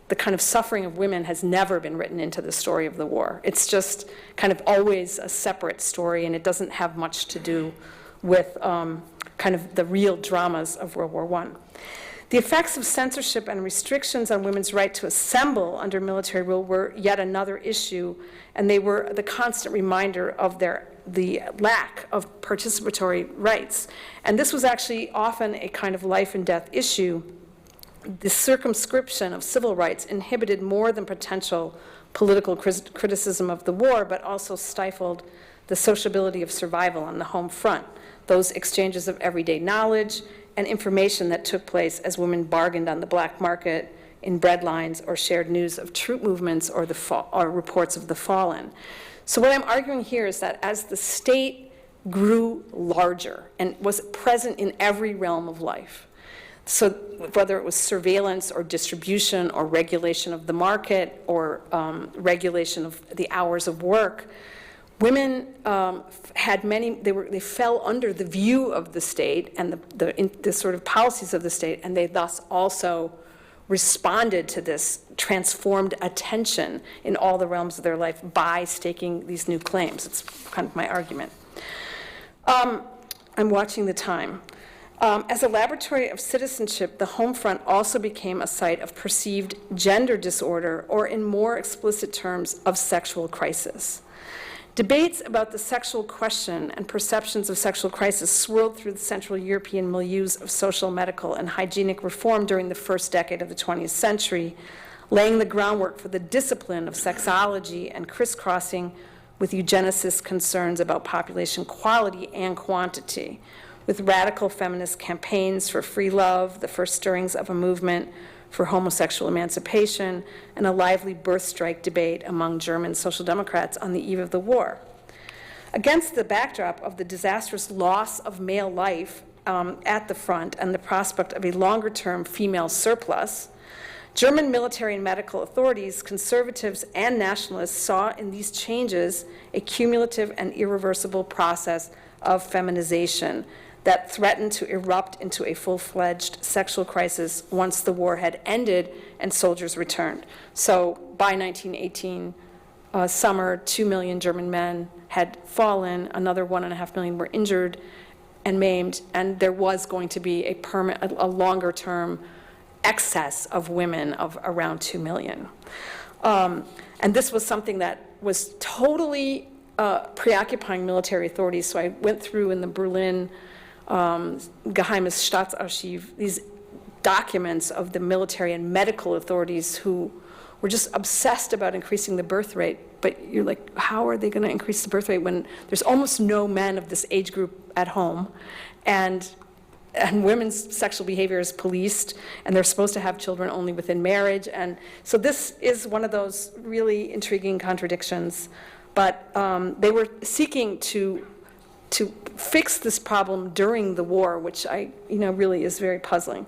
Speaker 3: the kind of suffering of women has never been written into the story of the war. It's just kind of always a separate story, and it doesn't have much to do with kind of the real dramas of World War I. The effects of censorship and restrictions on women's right to assemble under military rule were yet another issue, and they were the constant reminder of the lack of participatory rights. And this was actually often a kind of life and death issue. The circumscription of civil rights inhibited more than potential political criticism of the war, but also stifled the sociability of survival on the home front, those exchanges of everyday knowledge and information that took place as women bargained on the black market in bread lines or shared news of troop movements or reports of the fallen. So what I'm arguing here is that as the state grew larger and was present in every realm of life, so whether it was surveillance or distribution or regulation of the market or regulation of the hours of work, women they fell under the view of the state and the sort of policies of the state, and they thus also responded to this transformed attention in all the realms of their life by staking these new claims. It's kind of my argument. I'm watching the time. As a laboratory of citizenship, the home front also became a site of perceived gender disorder, or in more explicit terms, of sexual crisis. Debates about the sexual question and perceptions of sexual crisis swirled through the Central European milieus of social, medical, and hygienic reform during the first decade of the 20th century, laying the groundwork for the discipline of sexology and crisscrossing with eugenicist concerns about population quality and quantity, with radical feminist campaigns for free love, the first stirrings of a movement for homosexual emancipation, and a lively birth strike debate among German social democrats on the eve of the war. Against the backdrop of the disastrous loss of male life at the front and the prospect of a longer-term female surplus, German military and medical authorities, conservatives and nationalists, saw in these changes a cumulative and irreversible process of feminization that threatened to erupt into a full-fledged sexual crisis once the war had ended and soldiers returned. So by 1918, summer, 2 million German men had fallen, another 1.5 million were injured and maimed, and there was going to be a longer-term excess of women of around 2 million. And this was something that was totally preoccupying military authorities. So I went through in the Berlin Geheimes Staatsarchiv these documents of the military and medical authorities who were just obsessed about increasing the birth rate. But you're like, how are they going to increase the birth rate when there's almost no men of this age group at home, and women's sexual behavior is policed, and they're supposed to have children only within marriage. And so this is one of those really intriguing contradictions. But they were seeking to fix this problem during the war, which really is very puzzling.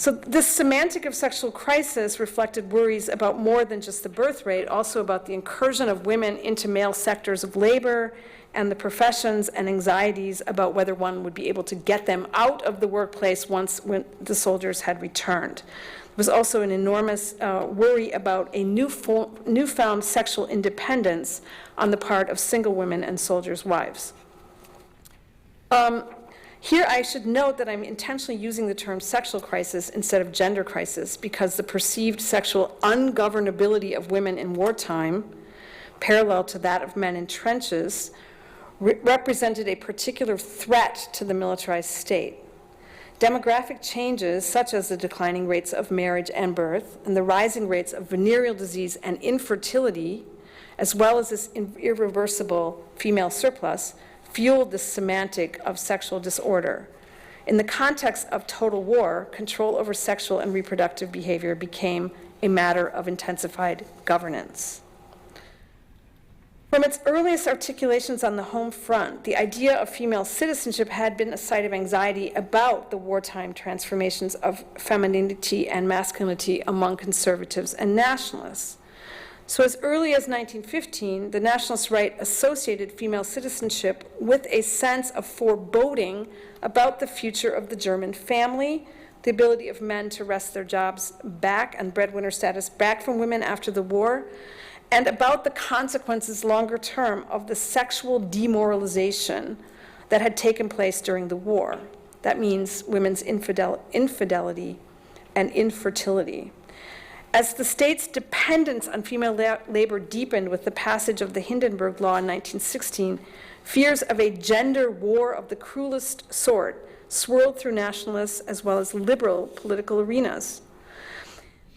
Speaker 3: So this semantic of sexual crisis reflected worries about more than just the birth rate, also about the incursion of women into male sectors of labor and the professions, and anxieties about whether one would be able to get them out of the workplace once when the soldiers had returned. There was also an enormous worry about a newfound sexual independence on the part of single women and soldiers' wives. Here I should note that I'm intentionally using the term sexual crisis instead of gender crisis because the perceived sexual ungovernability of women in wartime, parallel to that of men in trenches, represented a particular threat to the militarized state. Demographic changes, such as the declining rates of marriage and birth, and the rising rates of venereal disease and infertility, as well as this irreversible female surplus, fueled the semantic of sexual disorder. In the context of total war, control over sexual and reproductive behavior became a matter of intensified governance. From its earliest articulations on the home front, the idea of female citizenship had been a site of anxiety about the wartime transformations of femininity and masculinity among conservatives and nationalists. So as early as 1915, the nationalist right associated female citizenship with a sense of foreboding about the future of the German family, the ability of men to wrest their jobs back and breadwinner status back from women after the war, and about the consequences longer term of the sexual demoralization that had taken place during the war. That means women's infidelity and infertility. As the state's dependence on female labor deepened with the passage of the Hindenburg Law in 1916, fears of a gender war of the cruelest sort swirled through nationalist as well as liberal political arenas.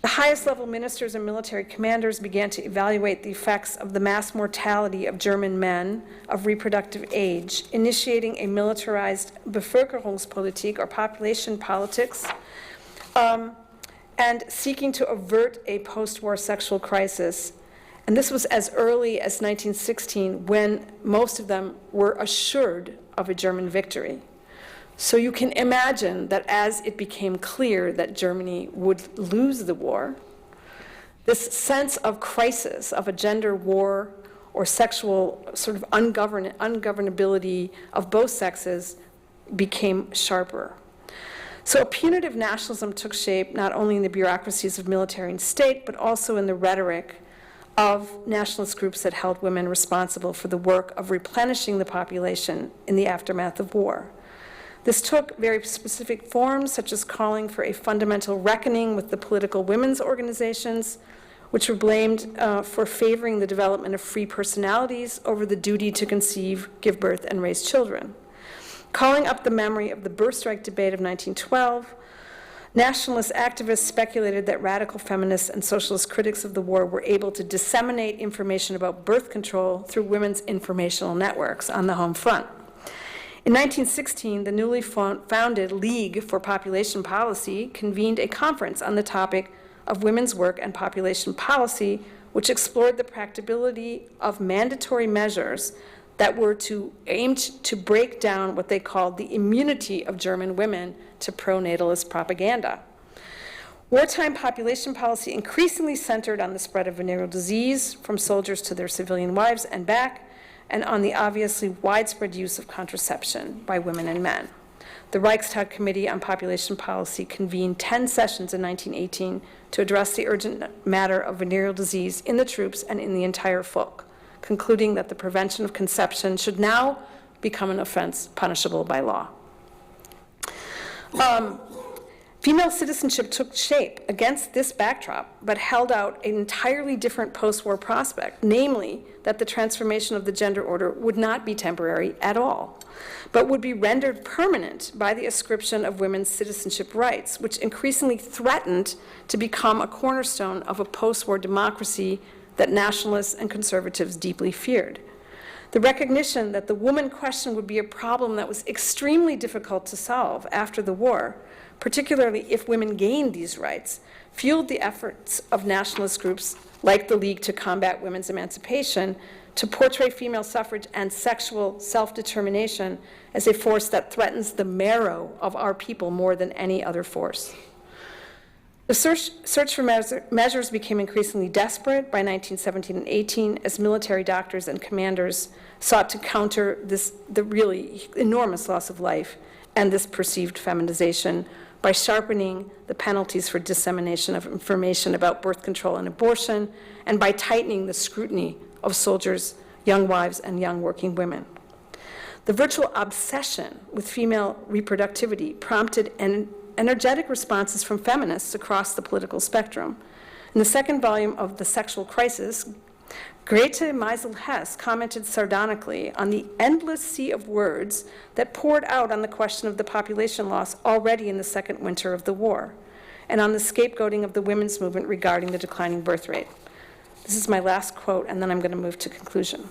Speaker 3: The highest level ministers and military commanders began to evaluate the effects of the mass mortality of German men of reproductive age, initiating a militarized Bevölkerungspolitik, or population politics, and seeking to avert a post-war sexual crisis. And this was as early as 1916, when most of them were assured of a German victory. So you can imagine that as it became clear that Germany would lose the war, this sense of crisis, of a gender war or sexual sort of ungovernability of both sexes became sharper. So a punitive nationalism took shape not only in the bureaucracies of military and state, but also in the rhetoric of nationalist groups that held women responsible for the work of replenishing the population in the aftermath of war. This took very specific forms, such as calling for a fundamental reckoning with the political women's organizations, which were blamed for favoring the development of free personalities over the duty to conceive, give birth, and raise children. Calling up the memory of the birth strike debate of 1912, nationalist activists speculated that radical feminists and socialist critics of the war were able to disseminate information about birth control through women's informational networks on the home front. In 1916, the newly founded League for Population Policy convened a conference on the topic of women's work and population policy, which explored the practicability of mandatory measures that were aimed to break down what they called the immunity of German women to pro-natalist propaganda. Wartime population policy increasingly centered on the spread of venereal disease from soldiers to their civilian wives and back, and on the obviously widespread use of contraception by women and men. The Reichstag Committee on Population Policy convened 10 sessions in 1918 to address the urgent matter of venereal disease in the troops and in the entire folk, concluding that the prevention of conception should now become an offense punishable by law. Female citizenship took shape against this backdrop, but held out an entirely different post-war prospect, namely that the transformation of the gender order would not be temporary at all, but would be rendered permanent by the ascription of women's citizenship rights, which increasingly threatened to become a cornerstone of a post-war democracy that nationalists and conservatives deeply feared. The recognition that the woman question would be a problem that was extremely difficult to solve after the war, particularly if women gained these rights, fueled the efforts of nationalist groups like the League to Combat Women's Emancipation to portray female suffrage and sexual self-determination as a force that threatens the marrow of our people more than any other force. The search for measures became increasingly desperate by 1917 and 18 as military doctors and commanders sought to counter the really enormous loss of life and this perceived feminization by sharpening the penalties for dissemination of information about birth control and abortion, and by tightening the scrutiny of soldiers, young wives, and young working women. The virtual obsession with female reproductivity prompted energetic responses from feminists across the political spectrum. In the second volume of The Sexual Crisis, Grete Meisel-Hess commented sardonically on the endless sea of words that poured out on the question of the population loss already in the second winter of the war, and on the scapegoating of the women's movement regarding the declining birth rate. This is my last quote, and then I'm going to move to conclusion.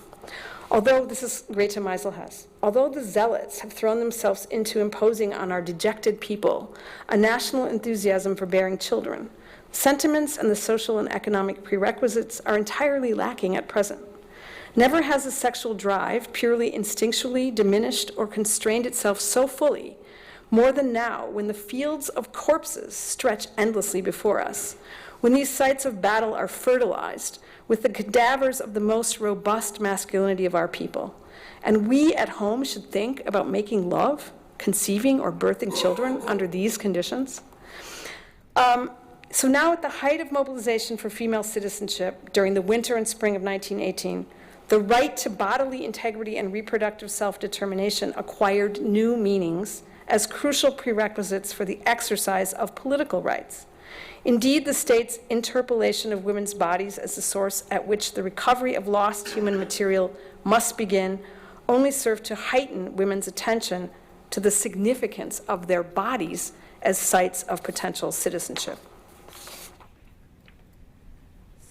Speaker 3: This is Grete Meisel-Hess. Although the zealots have thrown themselves into imposing on our dejected people a national enthusiasm for bearing children, sentiments and the social and economic prerequisites are entirely lacking at present. Never has a sexual drive, purely instinctually, diminished or constrained itself so fully, more than now, when the fields of corpses stretch endlessly before us, when these sites of battle are fertilized with the cadavers of the most robust masculinity of our people, and we at home should think about making love, conceiving or birthing children under these conditions. So now at the height of mobilization for female citizenship during the winter and spring of 1918, the right to bodily integrity and reproductive self-determination acquired new meanings as crucial prerequisites for the exercise of political rights. Indeed, the state's interpolation of women's bodies as the source at which the recovery of lost human material must begin only served to heighten women's attention to the significance of their bodies as sites of potential citizenship.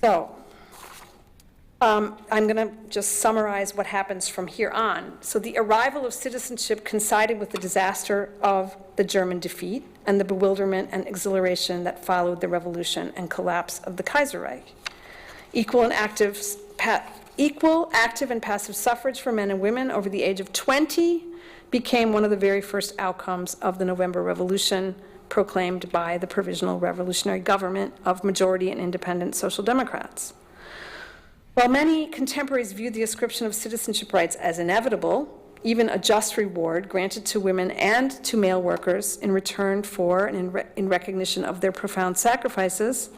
Speaker 3: So, I'm going to just summarize what happens from here on. So the arrival of citizenship coincided with the disaster of the German defeat and the bewilderment and exhilaration that followed the revolution and collapse of the Kaiserreich. Equal, active, and passive suffrage for men and women over the age of 20 became one of the very first outcomes of the November Revolution, proclaimed by the Provisional Revolutionary Government of majority and independent Social Democrats. While many contemporaries viewed the ascription of citizenship rights as inevitable, even a just reward granted to women and to male workers in return for and in recognition of their profound sacrifices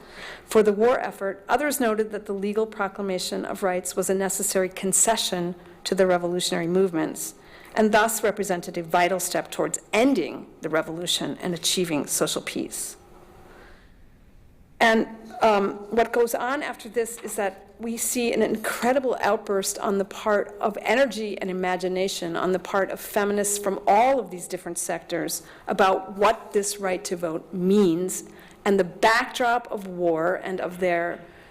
Speaker 3: for the war effort, others noted that the legal proclamation of rights was a necessary concession to the revolutionary movements, and thus represented a vital step towards ending the revolution and achieving social peace. And what goes on after this is that we see an incredible outburst on the part of energy and imagination on the part of feminists from all of these different sectors about what this right to vote means, and the backdrop of war and of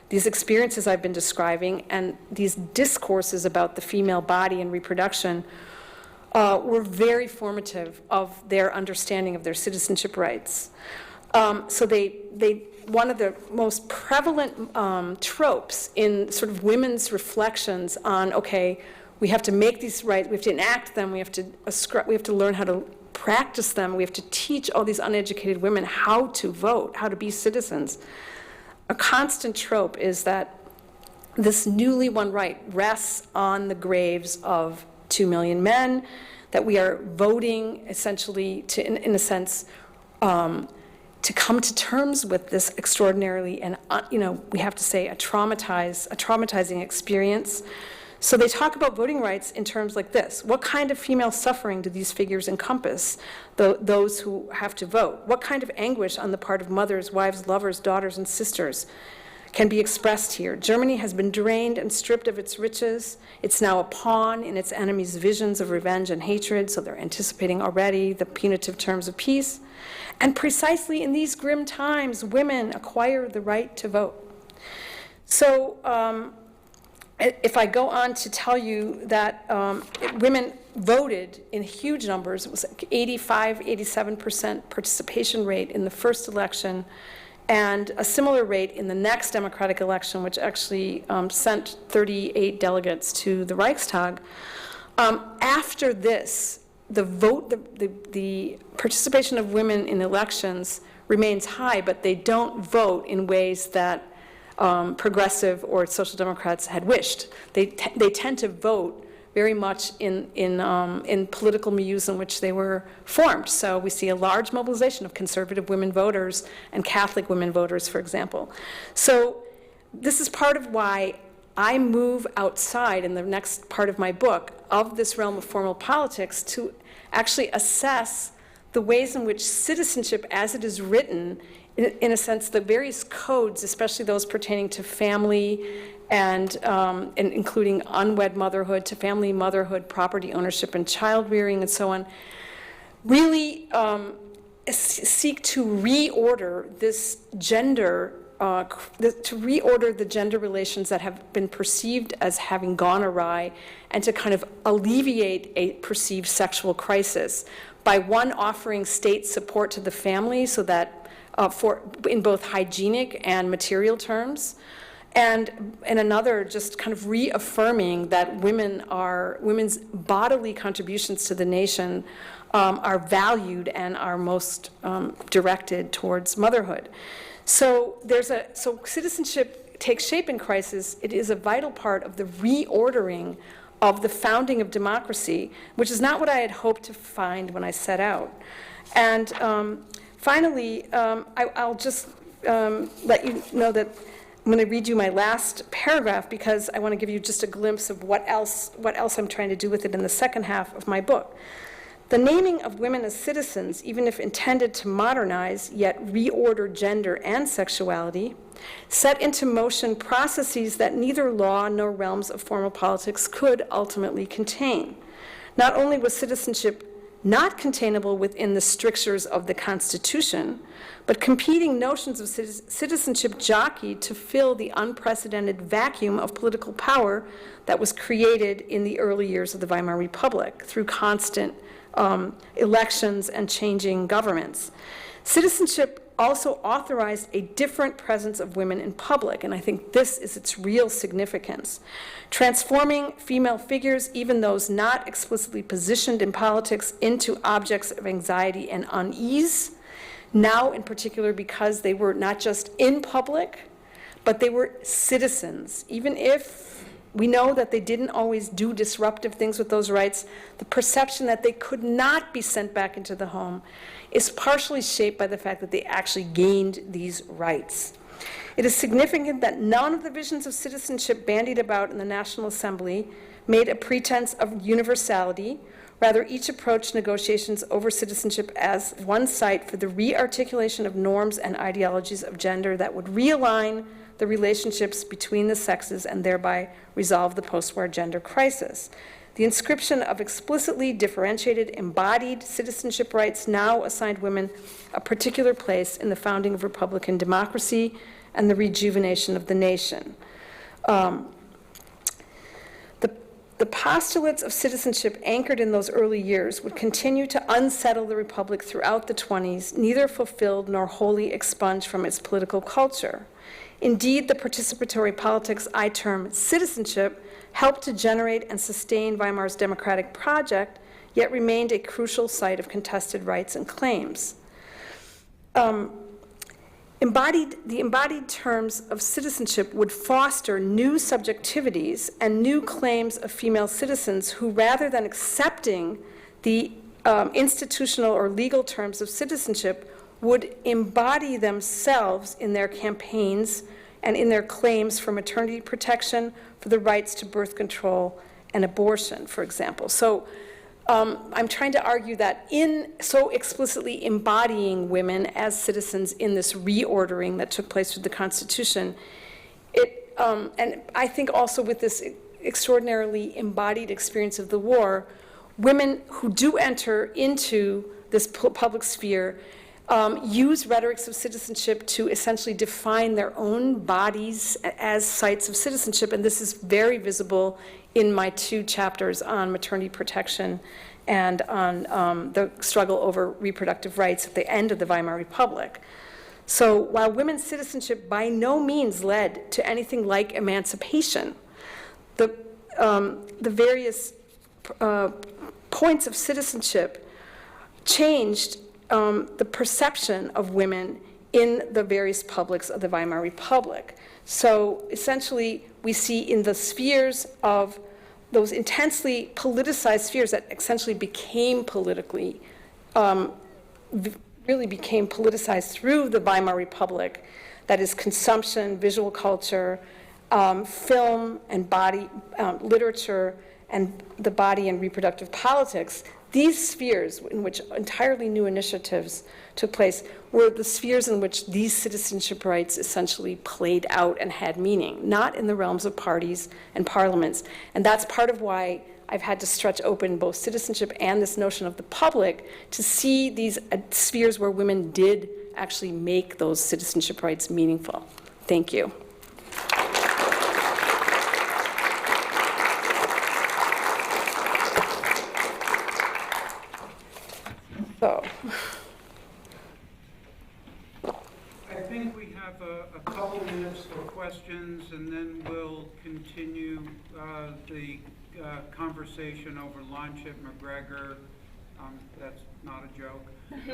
Speaker 3: these experiences I've been describing and these discourses about the female body and reproduction were very formative of their understanding of their citizenship rights. So one of the most prevalent tropes in sort of women's reflections on, okay, we have to make these rights, we have to enact them, we have to learn how to practice them, we have to teach all these uneducated women how to vote, how to be citizens. A constant trope is that this newly won right rests on the graves of 2 million men, that we are voting essentially to, in a sense, to come to terms with this extraordinarily and, we have to say, a traumatizing experience. So they talk about voting rights in terms like this. What kind of female suffering do these figures encompass, those who have to vote? What kind of anguish on the part of mothers, wives, lovers, daughters, and sisters can be expressed here? Germany has been drained and stripped of its riches. It's now a pawn in its enemies' visions of revenge and hatred, so they're anticipating already the punitive terms of peace. And precisely in these grim times, women acquire the right to vote. So if I go on to tell you that women voted in huge numbers, it was like 85, 87% participation rate in the first election, and a similar rate in the next democratic election, which actually sent 38 delegates to the Reichstag. After this, the participation of women in elections remains high, but they don't vote in ways that progressive or social democrats had wished. They tend to vote very much in political milieus in which they were formed. So we see a large mobilization of conservative women voters and Catholic women voters, for example. So this is part of why I move outside in the next part of my book of this realm of formal politics to actually assess the ways in which citizenship as it is written, in a sense, the various codes, especially those pertaining to family and including unwed motherhood, to family motherhood, property ownership, and child rearing, and so on, really seek to reorder this gender, to reorder the gender relations that have been perceived as having gone awry, and to kind of alleviate a perceived sexual crisis by, one, offering state support to the family so that in both hygienic and material terms, and another, just kind of reaffirming that women's bodily contributions to the nation are valued and are most directed towards motherhood. So so citizenship takes shape in crisis. It is a vital part of the reordering of the founding of democracy, which is not what I had hoped to find when I set out. And finally, I'll just let you know that I'm going to read you my last paragraph because I want to give you just a glimpse of what else I'm trying to do with it in the second half of my book. The naming of women as citizens, even if intended to modernize yet reorder gender and sexuality, set into motion processes that neither law nor realms of formal politics could ultimately contain. Not only was citizenship not containable within the strictures of the Constitution, but competing notions of citizenship jockeyed to fill the unprecedented vacuum of political power that was created in the early years of the Weimar Republic through constant elections and changing governments. Citizenship also authorized a different presence of women in public, and I think this is its real significance. Transforming female figures, even those not explicitly positioned in politics, into objects of anxiety and unease, now in particular because they were not just in public, but they were citizens. Even if we know that they didn't always do disruptive things with those rights, the perception that they could not be sent back into the home is partially shaped by the fact that they actually gained these rights. It is significant that none of the visions of citizenship bandied about in the National Assembly made a pretense of universality. Rather, each approached negotiations over citizenship as one site for the re-articulation of norms and ideologies of gender that would realign the relationships between the sexes and thereby resolve the post-war gender crisis. The inscription of explicitly differentiated, embodied citizenship rights now assigned women a particular place in the founding of Republican democracy and the rejuvenation of the nation. The postulates of citizenship anchored in those early years would continue to unsettle the Republic throughout the 1920s, neither fulfilled nor wholly expunged from its political culture. Indeed, the participatory politics I term citizenship helped to generate and sustain Weimar's democratic project, yet remained a crucial site of contested rights and claims. The embodied terms of citizenship would foster new subjectivities and new claims of female citizens who, rather than accepting the institutional or legal terms of citizenship, would embody themselves in their campaigns and in their claims for maternity protection, for the rights to birth control and abortion, for example. So I'm trying to argue that in so explicitly embodying women as citizens in this reordering that took place with the Constitution, and I think also with this extraordinarily embodied experience of the war, women who do enter into this public sphere use rhetorics of citizenship to essentially define their own bodies as sites of citizenship, and this is very visible in my 2 chapters on maternity protection and on the struggle over reproductive rights at the end of the Weimar Republic. So while women's citizenship by no means led to anything like emancipation, the various points of citizenship changed the perception of women in the various publics of the Weimar Republic. So essentially, we see in the spheres of those intensely politicized spheres that essentially became politically, really became politicized through the Weimar Republic, that is consumption, visual culture, film and body, literature, and the body and reproductive politics. These spheres in which entirely new initiatives took place were the spheres in which these citizenship rights essentially played out and had meaning, not in the realms of parties and parliaments. And that's part of why I've had to stretch open both citizenship and this notion of the public to see these spheres where women did actually make those citizenship rights meaningful. Thank you. So,
Speaker 1: I think we have a couple minutes for questions, and then we'll continue the conversation over lunch at McGregor. That's not a joke.
Speaker 5: I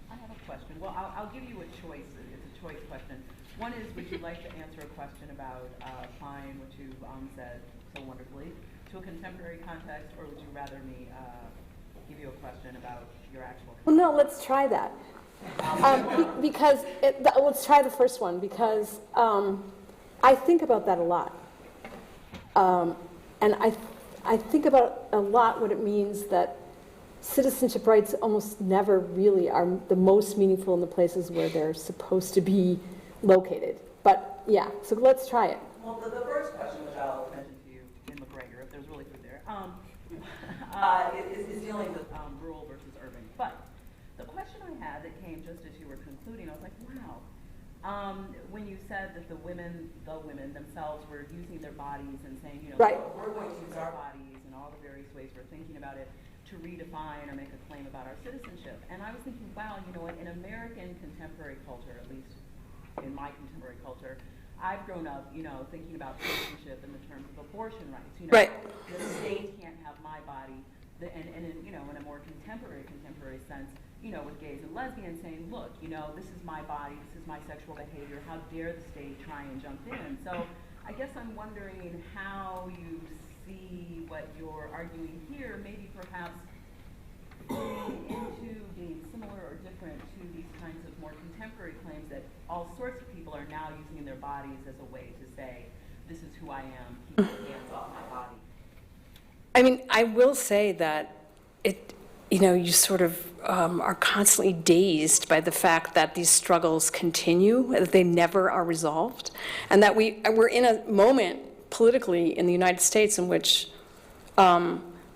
Speaker 5: have a question. Well, I'll give you a choice. It's a choice question. One is, would you like to answer a question about applying what you said so wonderfully to a contemporary context, or would you rather me give you a question about your actual?
Speaker 3: well, no, let's try that. Because, let's try the first one, because I think about that a lot. And I think about a lot what it means that citizenship rights almost never really are the most meaningful in the places where they're supposed to be located. But yeah, so let's try it.
Speaker 5: Well, the first question, which I'll mention to you in McGregor, if there's really food there, is dealing with rural versus urban. But the question I had that came just as you were concluding, I was like, wow. When you said that the women themselves were using their bodies and saying, you know,
Speaker 3: right.
Speaker 5: We're going to use our bodies and all the various ways we're thinking about it to redefine or make a claim about our citizenship. And I was thinking, wow, you know what, in American contemporary culture, at least in my contemporary culture, I've grown up, you know, thinking about citizenship in the terms of abortion rights. You know,
Speaker 3: right.
Speaker 5: The state can't have my body, and in, you know, in a more contemporary sense, you know, with gays and lesbians saying, look, you know, this is my body, this is my sexual behavior, how dare the state try and jump in? So I guess I'm wondering how you see what you're arguing here, maybe perhaps into being similar or different to these kinds of more contemporary claims that all sorts of people are now using their bodies as a way to say, this is who I am, keep your hands off my body.
Speaker 3: I mean, I will say that you know, you sort of are constantly dazed by the fact that these struggles continue, that they never are resolved, and that we're in a moment politically in the United States in which,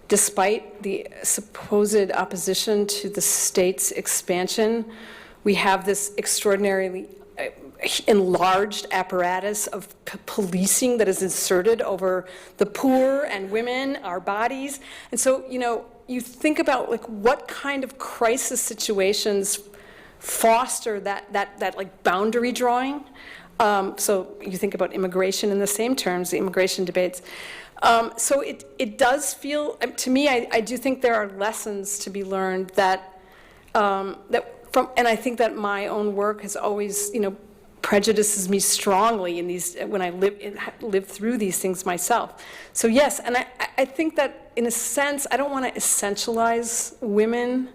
Speaker 3: despite the supposed opposition to the state's expansion, we have this extraordinarily enlarged apparatus of policing that is inserted over the poor and women, our bodies. And so, you know, you think about like what kind of crisis situations foster that like boundary drawing. So you think about immigration in the same terms, the immigration debates. So it does feel, to me, I do think there are lessons to be learned that, and I think that my own work has always, you know, prejudices me strongly in these, when I live through these things myself. So yes, and I think that in a sense, I don't want to essentialize women,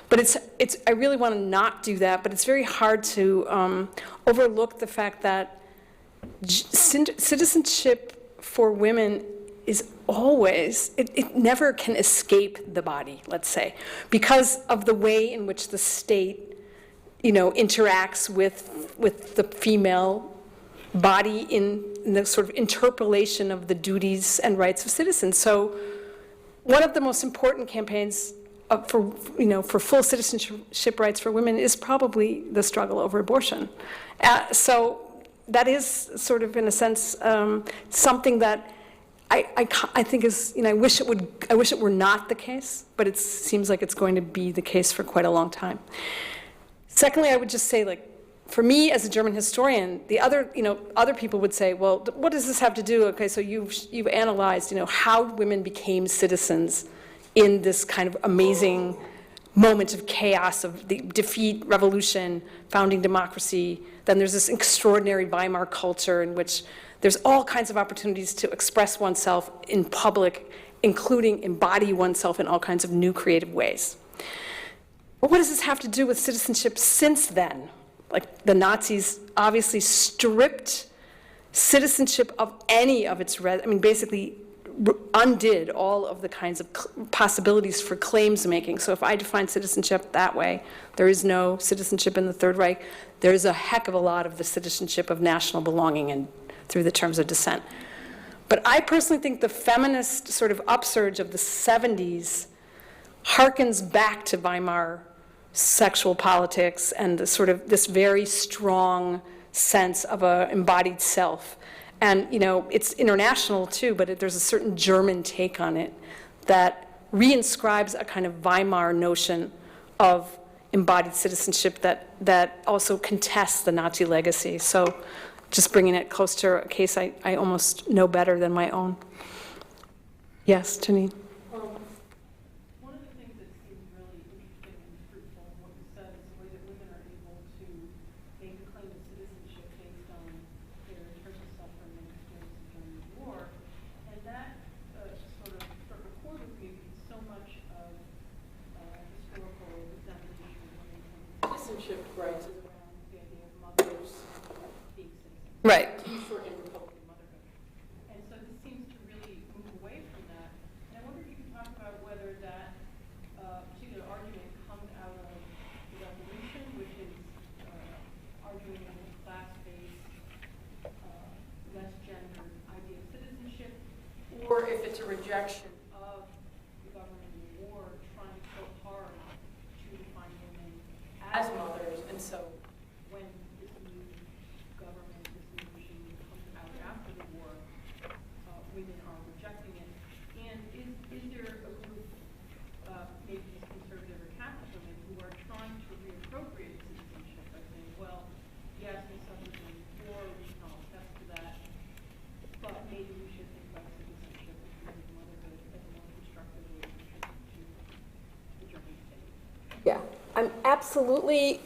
Speaker 3: but I really want to not do that, but it's very hard to overlook the fact that citizenship for women is always, it never can escape the body, let's say, because of the way in which the state, you know, interacts with the female body in the sort of interpolation of the duties and rights of citizens. So one of the most important campaigns for full citizenship rights for women is probably the struggle over abortion. So that is sort of, in a sense, something that I think is, you know, I wish it were not the case, but it seems like it's going to be the case for quite a long time. Secondly, I would just say, like, for me, as a German historian, the other, other people would say, well, what does this have to do? Okay, so you've analyzed, how women became citizens in this kind of amazing moment of chaos, of the defeat, revolution, founding democracy. Then there's this extraordinary Weimar culture in which there's all kinds of opportunities to express oneself in public, including embody oneself in all kinds of new creative ways. But what does this have to do with citizenship since then? Like, the Nazis obviously stripped citizenship of any of its, basically undid all of the kinds of possibilities for claims making. So if I define citizenship that way, there is no citizenship in the Third Reich. There is a heck of a lot of the citizenship of national belonging and through the terms of descent. But I personally think the feminist sort of upsurge of the 70s harkens back to Weimar sexual politics and the sort of this very strong sense of an embodied self. And, it's international too, but there's a certain German take on it that reinscribes a kind of Weimar notion of embodied citizenship that also contests the Nazi legacy. So just bringing it close to a case I almost know better than my own. Yes, Janine?
Speaker 6: One of the things that seems really interesting and fruitful in what you said is the way that women are able to make a claim of citizenship based on their personal suffering and experiences during the war. And that sort of struck a chord with me because so much of historical examination of women's citizenship rights is around the idea of mothers being citizens.
Speaker 3: Right.
Speaker 6: Short and Republican motherhood. And so this seems to really move away from that. And I wonder if you could talk about whether that particular argument comes out of the revolution, which is arguing a class-based, less gendered idea of citizenship, or if it's a rejection of the government in the war trying so hard to define women as mothers. And so when this new government, this new regime comes out after the war, women are rejecting it. And is there a group, maybe these conservative or Catholic women, who are trying to reappropriate citizenship by saying, well, yes, we suffered in the war, we can all attest to that, but maybe we should think about citizenship and motherhood as a more constructive relationship to the German state?
Speaker 3: Yeah, I'm absolutely,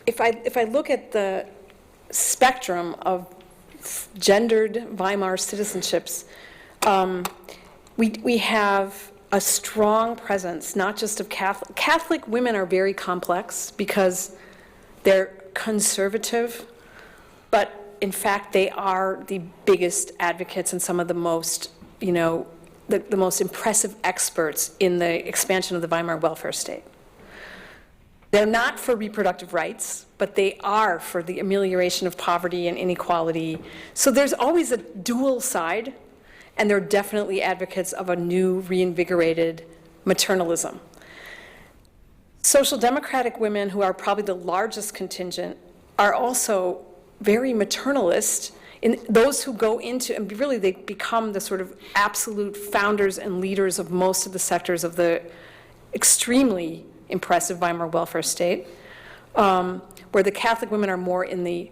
Speaker 3: if I look at the spectrum of gendered Weimar citizenships, we have a strong presence, not just of Catholic women are very complex because they're conservative, but in fact they are the biggest advocates and some of the most, the most impressive experts in the expansion of the Weimar welfare state. They're not for reproductive rights, but they are for the amelioration of poverty and inequality. So there's always a dual side, and they're definitely advocates of a new, reinvigorated maternalism. Social democratic women, who are probably the largest contingent, are also very maternalist. In those who go into, and really they become the sort of absolute founders and leaders of most of the sectors of the extremely impressive Weimar welfare state, where the Catholic women are more in the,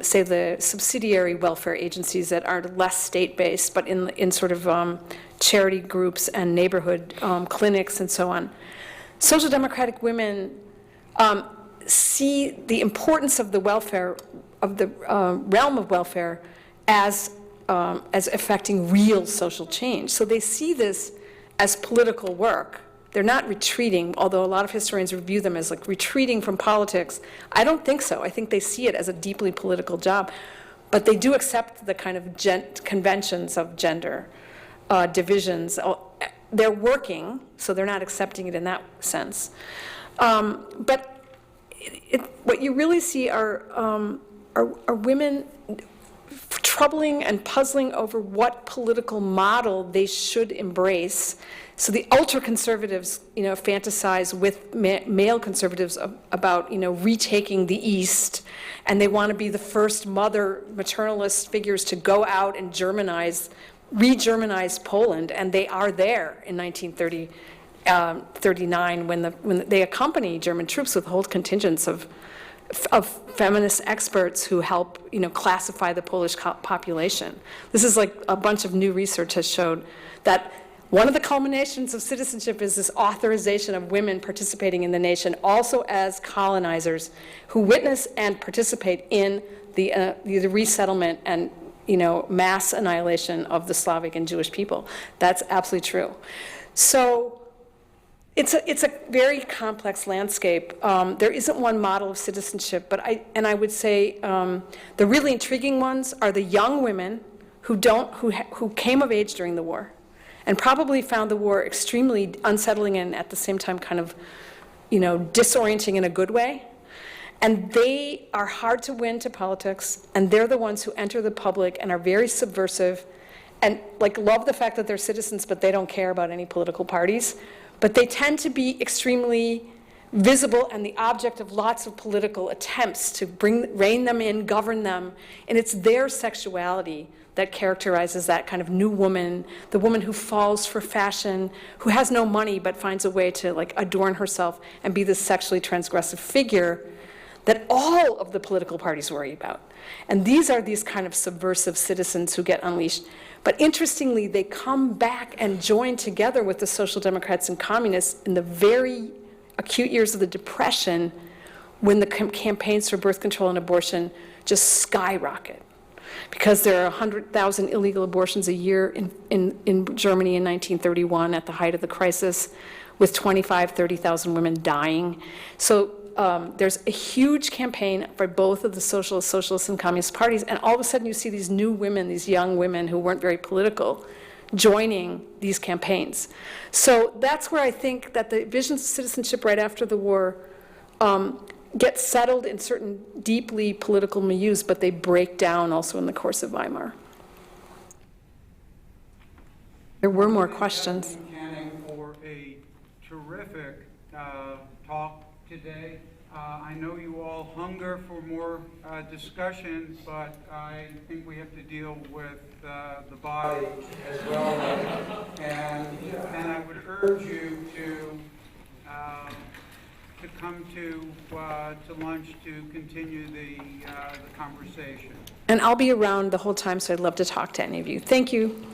Speaker 3: say, the subsidiary welfare agencies that are less state-based, but in sort of charity groups and neighborhood clinics and so on. Social democratic women see the importance of the welfare, of the realm of welfare as affecting real social change. So they see this as political work. They're not retreating, although a lot of historians view them as like retreating from politics. I don't think so. I think they see it as a deeply political job. But they do accept the kind of conventions of gender, divisions. They're working, so they're not accepting it in that sense. But what you really see are women troubling and puzzling over what political model they should embrace. So the ultra-conservatives, fantasize with male conservatives about, retaking the East, and they want to be the first maternalist figures to go out and re-Germanize Poland, and they are there in 1939 when they accompany German troops with whole contingents of of feminist experts who help, classify the Polish population. This is like a bunch of new research has showed that one of the culminations of citizenship is this authorization of women participating in the nation, also as colonizers who witness and participate in the resettlement and mass annihilation of the Slavic and Jewish people. That's absolutely true. So it's a very complex landscape. There isn't one model of citizenship, but I would say the really intriguing ones are the young women who came of age during the war and probably found the war extremely unsettling and at the same time kind of disorienting in a good way. And they are hard to win to politics, and they're the ones who enter the public and are very subversive and love the fact that they're citizens, but they don't care about any political parties. But they tend to be extremely visible and the object of lots of political attempts to rein them in, govern them. And it's their sexuality that characterizes that kind of new woman, the woman who falls for fashion, who has no money but finds a way to adorn herself and be this sexually transgressive figure that all of the political parties worry about. And these are these kind of subversive citizens who get unleashed. But interestingly, they come back and join together with the Social Democrats and Communists in the very acute years of the Depression, when the campaigns for birth control and abortion just skyrocket. Because there are 100,000 illegal abortions a year in Germany in 1931 at the height of the crisis, with 30,000 women dying. So there's a huge campaign by both of the socialist and communist parties, and all of a sudden you see these new women, these young women who weren't very political, joining these campaigns. So that's where I think that the visions of citizenship right after the war get settled in certain deeply political milieus, but they break down also in the course of Weimar. There were more questions.
Speaker 1: Kathleen Canning, for a terrific talk today. I know you all hunger for more discussion, but I think we have to deal with the body as well. And I would urge you to come to lunch to continue the conversation.
Speaker 3: And I'll be around the whole time, so I'd love to talk to any of you. Thank you.